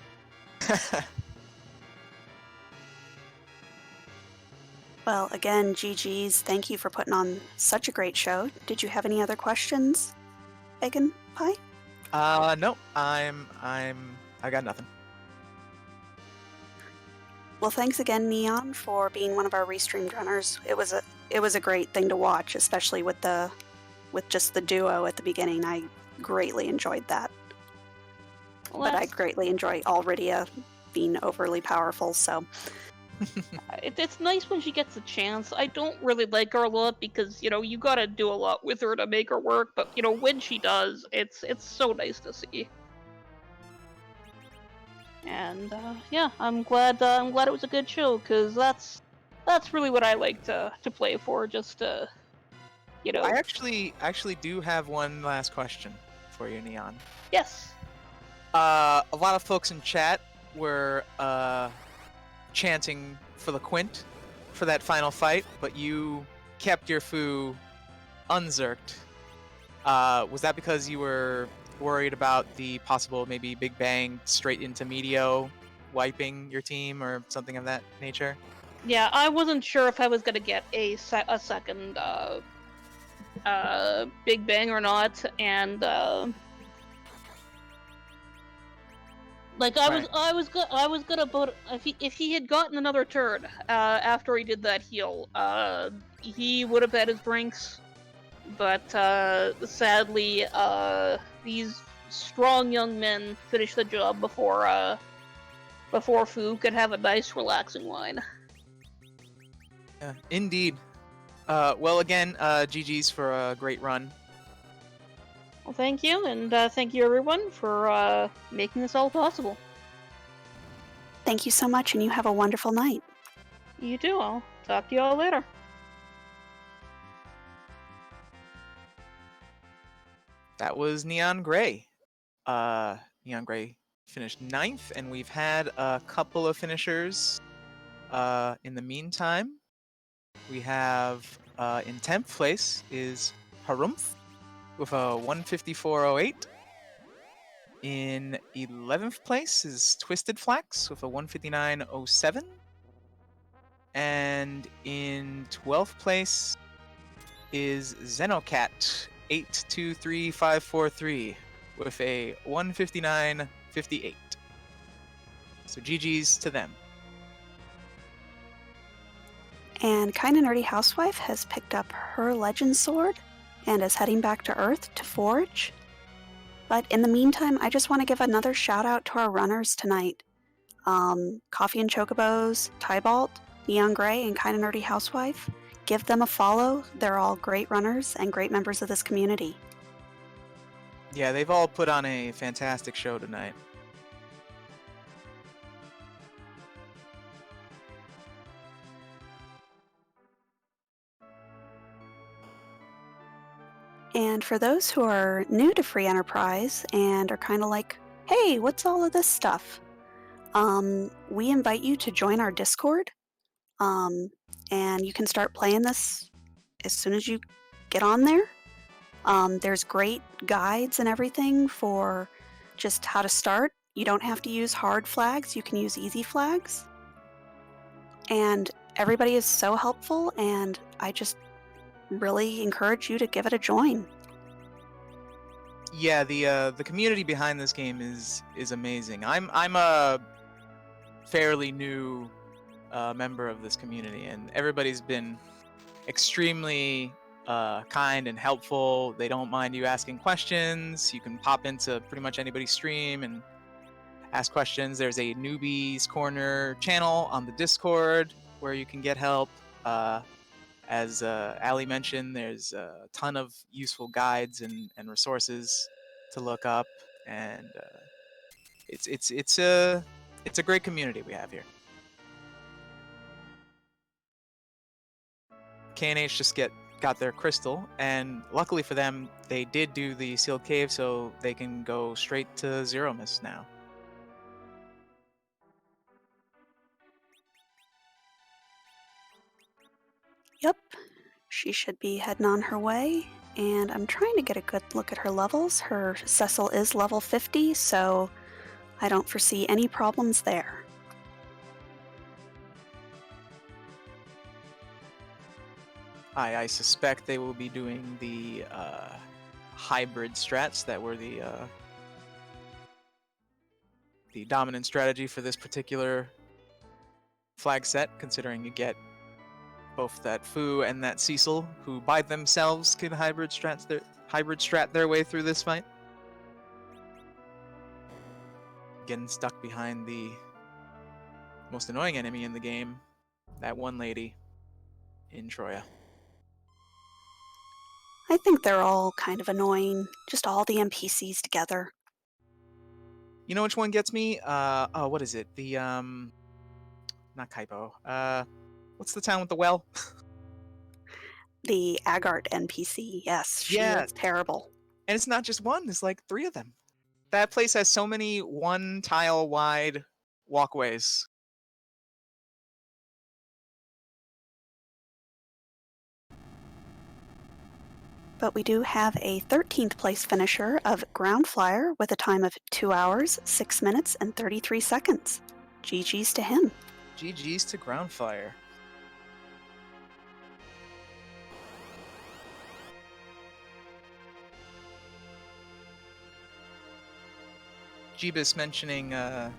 Well, again, GG's, thank you for putting on such a great show. Did you have any other questions, Baconpie? No, I got nothing. Well, thanks again, Neon, for being one of our restreamed runners. It was a great thing to watch, especially with just the duo at the beginning. I greatly enjoyed that. Well, but I greatly enjoy Alridia being overly powerful, so. It's nice when she gets a chance. I don't really like her a lot because, you gotta do a lot with her to make her work, but, when she does, it's so nice to see. And, yeah, I'm glad it was a good show, because that's really what I like to play for, just to, I actually do have one last question for you, Neon. Yes. A lot of folks in chat were chanting for the Quint for that final fight, but you kept your foo unzerked. Was that because you were worried about the possible maybe Big Bang straight into Meteo wiping your team or something of that nature? Yeah, I wasn't sure if I was gonna get a second Big Bang or not, and I was gonna vote if he had gotten another turn after he did that heal, he would have had his drinks, but sadly these strong young men finished the job before Fu could have a nice relaxing wine. Yeah, indeed. Well, again, GG's for a great run. Well, thank you, and thank you everyone for making this all possible. Thank you so much, and you have a wonderful night. You too. I'll talk to you all later. That was Neon Gray. Neon Gray finished 9th, and we've had a couple of finishers in the meantime. We have in 10th place is Harumph with a 154.08. In 11th place is Twisted Flax with a 159.07. And in 12th place is Xenocat 823543 with a 159.58. So GG's to them. And KindaNerdyHousewife has picked up her Legend Sword and is heading back to Earth to forage. But in the meantime, I just want to give another shout out to our runners tonight. CoffeeAndChocobos, Tybalt, Neon Gray, and KindaNerdyHousewife. Give them a follow. They're all great runners and great members of this community. Yeah, they've all put on a fantastic show tonight. And for those who are new to Free Enterprise and are kind of like, hey, what's all of this stuff? We invite you to join our Discord, and you can start playing this as soon as you get on there. There's great guides and everything for just how to start. You don't have to use hard flags. You can use easy flags. And everybody is so helpful, and I just really encourage you to give it a join. Yeah, the community behind this game is amazing. I'm a fairly new member of this community, and everybody's been extremely kind and helpful. They don't mind you asking questions. You can pop into pretty much anybody's stream and ask questions. There's a newbies corner channel on the Discord where you can get help. As Allie mentioned, there's a ton of useful guides and resources to look up, and it's a great community we have here. K&H just got their crystal, and luckily for them, they did do the sealed cave, so they can go straight to Zero Mist now. Yep, she should be heading on her way, and I'm trying to get a good look at her levels. Her Cecil is level 50, so I don't foresee any problems there. I suspect they will be doing the hybrid strats that were the dominant strategy for this particular flag set, considering you get both that Fu and that Cecil, who by themselves can hybrid strat their way through this fight. Getting stuck behind the most annoying enemy in the game, that one lady in Troya. I think they're all kind of annoying, just all the NPCs together. You know which one gets me? Oh, what is it? The not Kaipo. What's the town with the well? The Agart NPC, yes, she is terrible. And it's not just one, it's like 3 of them. That place has so many 1 tile wide walkways. But we do have a 13th place finisher of Ground Flyer with a time of 2 hours, 6 minutes, and 33 seconds. GG's to him. GG's to Ground Flyer. Jeebus mentioning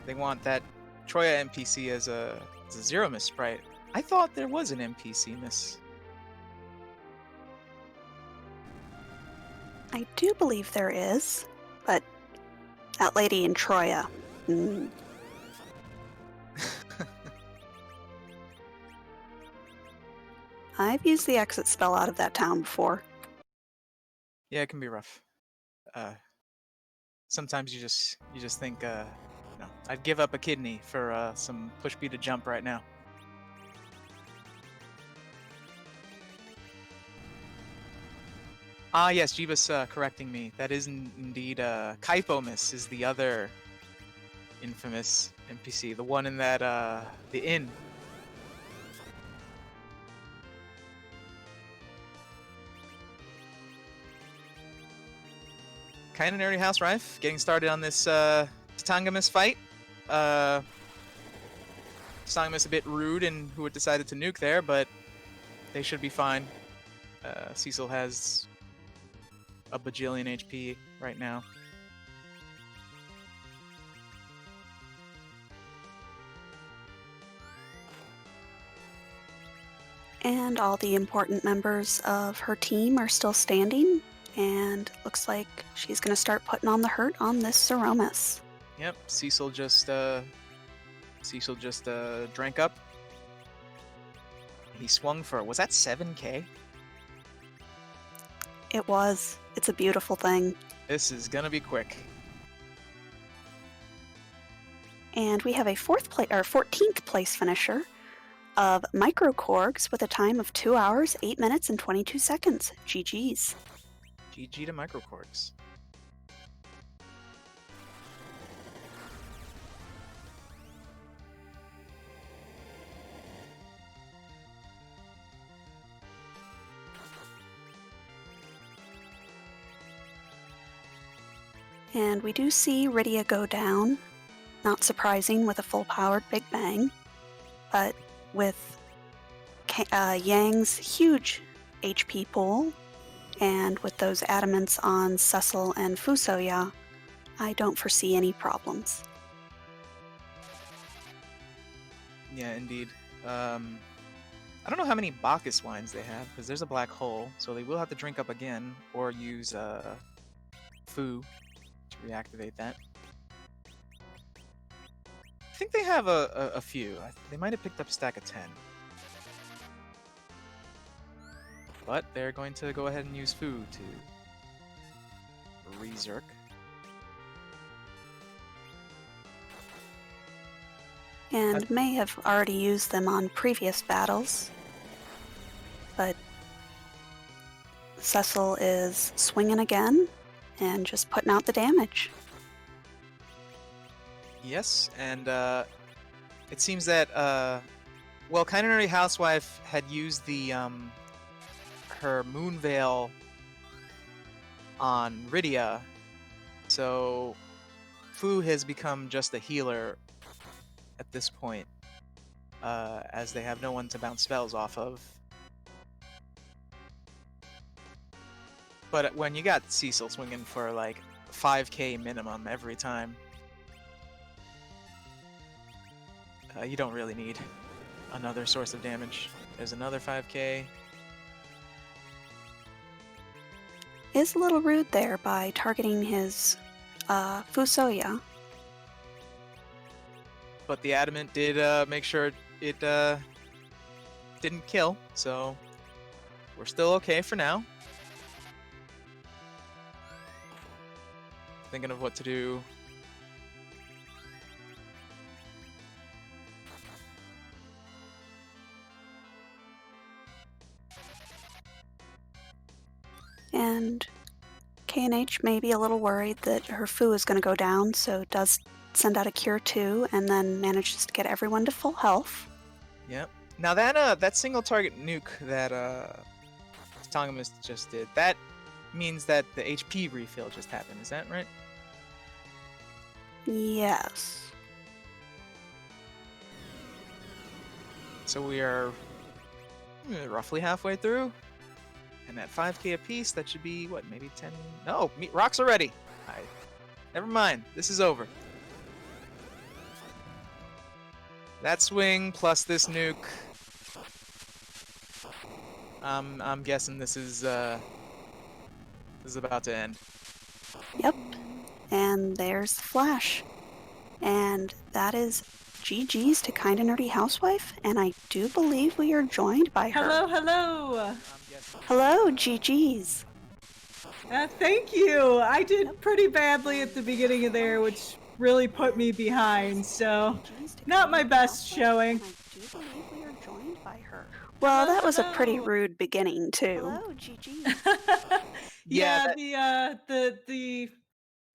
they want that Troya NPC as a Zero Mist sprite. I thought there was an NPC miss. I do believe there is, but that lady in Troya. I've used the exit spell out of that town before. Yeah, it can be rough. Sometimes you just think, no, I'd give up a kidney for some push B to jump right now. Ah, yes, Jeebus correcting me. That is indeed Kaipomus is the other infamous NPC, the one in that the inn. KindaNerdyHousewife getting started on this Tatangamus fight. Tatangamus a bit rude in who had decided to nuke there, but they should be fine. Cecil has a bajillion HP right now. And all the important members of her team are still standing, and looks like she's going to start putting on the hurt on this Zeromus. Yep, Cecil just drank up. He swung for, was that 7k? It was. It's a beautiful thing. This is gonna be quick. And we have a 14th place finisher of Microcorgs with a time of 2 hours, 8 minutes, and 22 seconds. GG's. GG to Microcorgs. And we do see Rydia go down. Not surprising with a full-powered Big Bang, but with Yang's huge HP pool, and with those adamants on Cecil and Fusoya, I don't foresee any problems. Yeah, indeed. I don't know how many Bacchus wines they have, because there's a black hole, so they will have to drink up again, or use Fu to reactivate that. I think they have a few. They might have picked up a stack of 10. But they're going to go ahead and use Fu to Rezerk. And may have already used them on previous battles, but Cecil is swinging again and just putting out the damage. Yes, and it seems that well, KindaNerdyHousewife had used the her Moon Veil on Rydia, so Fu has become just a healer at this point, as they have no one to bounce spells off of. But when you got Cecil swinging for like 5k minimum every time, you don't really need another source of damage. There's another 5k. Is a little rude there by targeting his Fusoya. But the adamant did make sure it didn't kill, so we're still okay for now. Thinking of what to do. And K&H may be a little worried that her Fu is going to go down, so does send out a Cure 2 and then manages to get everyone to full health. Yep. Now that single target nuke that Tongamus just did, that means that the HP refill just happened. Is that right? Yes. So we are roughly halfway through. And at 5k apiece, that should be, what, maybe 10? No, rocks are ready. Never mind. This is over. That swing plus this nuke. I'm guessing this is about to end. Yep. And there's the flash. And that is GG's to KindaNerdyHousewife, and I do believe we are joined by her. Hello, hello. Hello, GG's. Thank you. I did pretty badly at the beginning of there, which really put me behind, so not my best showing. I do believe we are joined by her. Well, that was a pretty rude beginning, too. Hello, GG's. Yeah, the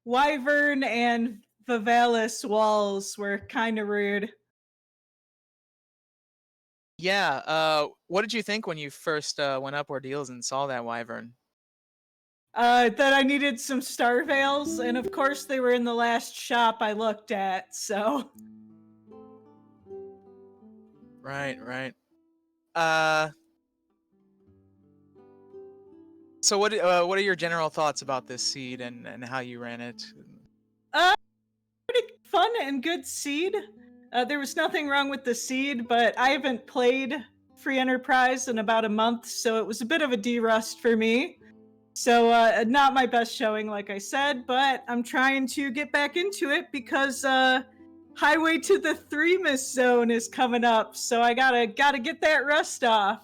Wyvern and Vivalis walls were kind of rude. Yeah, what did you think when you first went up Ordeals and saw that Wyvern? That I needed some star veils, and of course they were in the last shop I looked at, so. Right. So what are your general thoughts about this seed and how you ran it? Pretty fun and good seed. There was nothing wrong with the seed, but I haven't played Free Enterprise in about a month, so it was a bit of a de-rust for me. So not my best showing, like I said, but I'm trying to get back into it because Highway to the Threemus Zone is coming up, so I gotta get that rust off.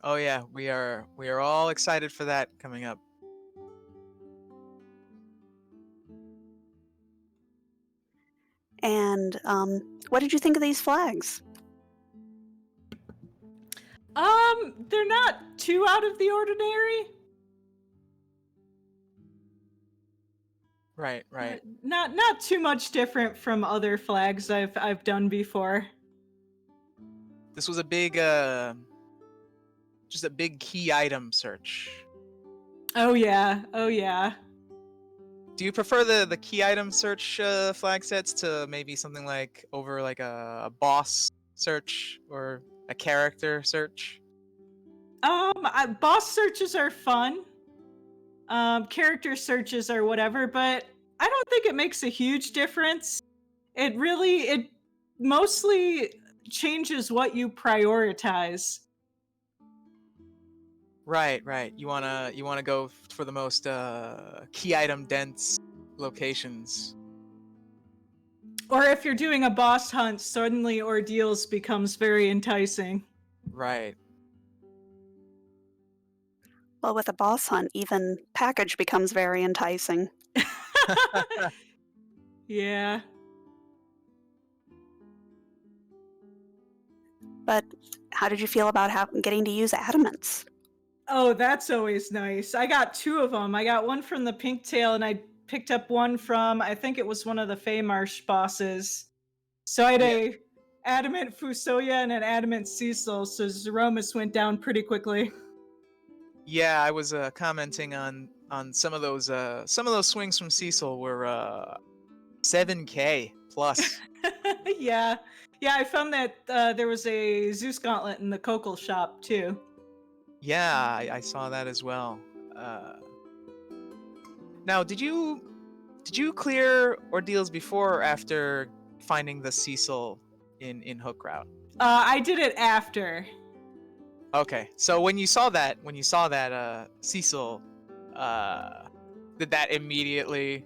Oh yeah, we are all excited for that coming up. And what did you think of these flags? They're not too out of the ordinary. Right. Not too much different from other flags I've done before. This was a big just a big key item search. Oh yeah. Do you prefer the key item search flag sets to maybe something like over like a boss search or a character search? Boss searches are fun. Character searches or whatever, but I don't think it makes a huge difference. It mostly changes what you prioritize. Right. You wanna go for the most key item dense locations. Or if you're doing a boss hunt, suddenly ordeals becomes very enticing. Right. Well, with a boss hunt, even package becomes very enticing. Yeah. But how did you feel about getting to use adamants? Oh, that's always nice. I got 2 of them. I got one from the Pink Tail, and I picked up one from, I think it was one of the Feymarsh bosses. So I had a adamant Fusoya and an adamant Cecil, so Zeromus went down pretty quickly. Yeah, I was commenting on some of those swings from Cecil were 7K plus. Yeah. Yeah, I found that there was a Zeus Gauntlet in the Cocal shop, too. Yeah, I saw that as well. Now, did you clear ordeals before or after finding the Cecil in Hook Route? I did it after. Okay, so when you saw that Cecil, did that immediately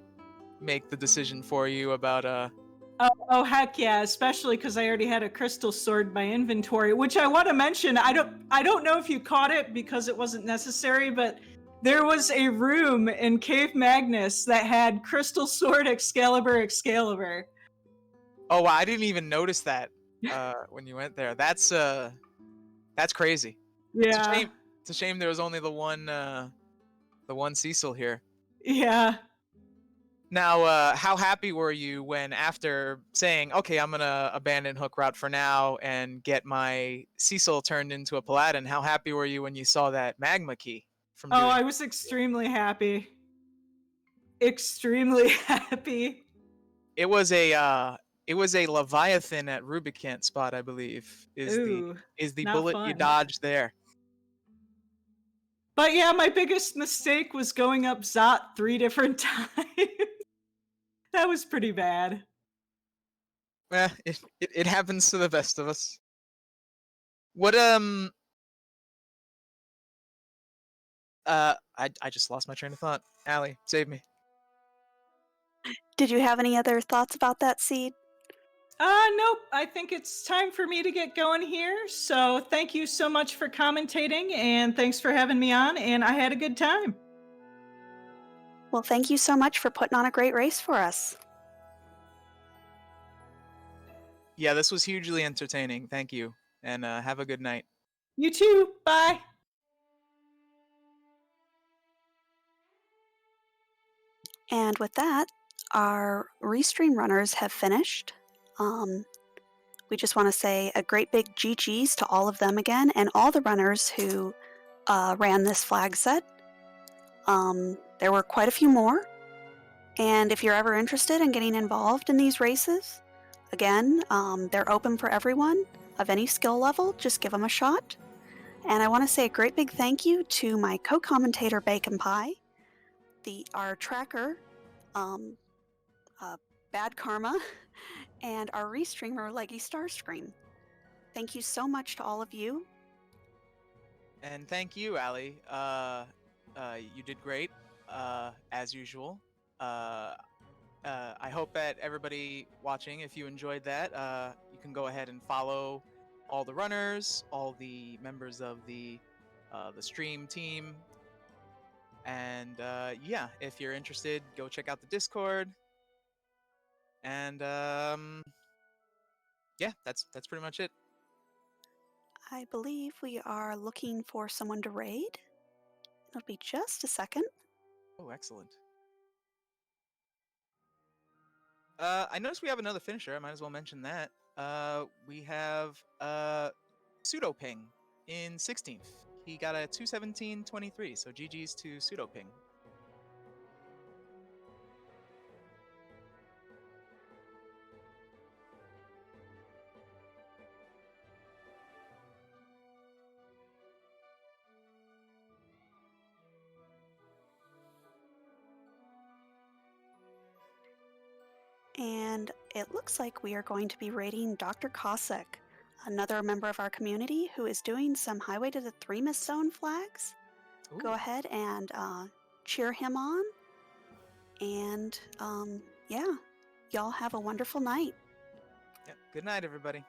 make the decision for you about Oh heck yeah, especially because I already had a crystal sword in my inventory, which I want to mention. I don't know if you caught it because it wasn't necessary, but there was a room in Cave Magnus that had crystal sword Excalibur. Oh wow, I didn't even notice that when you went there. That's crazy. Yeah. It's a shame there was only the one Cecil here. Yeah. Now, how happy were you when, after saying, "Okay, I'm gonna abandon Hook Route for now and get my Cecil turned into a Paladin"? How happy were you when you saw that magma key from Oh, doing? I was extremely happy. Extremely happy. It was a Leviathan at Rubicant spot, I believe. Ooh, Is the not bullet you fun. dodged there? But yeah, my biggest mistake was going up Zot 3 different times. That was pretty bad. It happens to the best of us. What I just lost my train of thought. Allie, save me. Did you have any other thoughts about that, Seed? Nope. I think it's time for me to get going here. So thank you so much for commentating, and thanks for having me on, and I had a good time. Well, thank you so much for putting on a great race for us. Yeah, this was hugely entertaining. Thank you, and have a good night. You too. Bye. And with that, our restream runners have finished. We just want to say a great big GG's to all of them again, and all the runners who ran this flag set. There were quite a few more, and if you're ever interested in getting involved in these races, again, they're open for everyone of any skill level. Just give them a shot. And I want to say a great big thank you to my co-commentator Baconpie, our tracker, Bad Karma, and our restreamer Leggy Starscream. Thank you so much to all of you. And thank you, Allie. You did great, as usual. I hope that everybody watching, if you enjoyed that, you can go ahead and follow all the runners, all the members of the stream team, and yeah, if you're interested, go check out the Discord. And yeah, that's pretty much it. I believe we are looking for someone to raid. It'll be just a second. Oh, excellent. I noticed we have another finisher. I might as well mention that. We have Pseudo Ping in 16th. He got a 217.23, so GG's to Pseudo Ping. And it looks like we are going to be rating Dr. Cossack, another member of our community who is doing some Highway to the Three Mist Zone flags. Ooh. Go ahead and cheer him on. And yeah, y'all have a wonderful night. Yeah. Good night, everybody.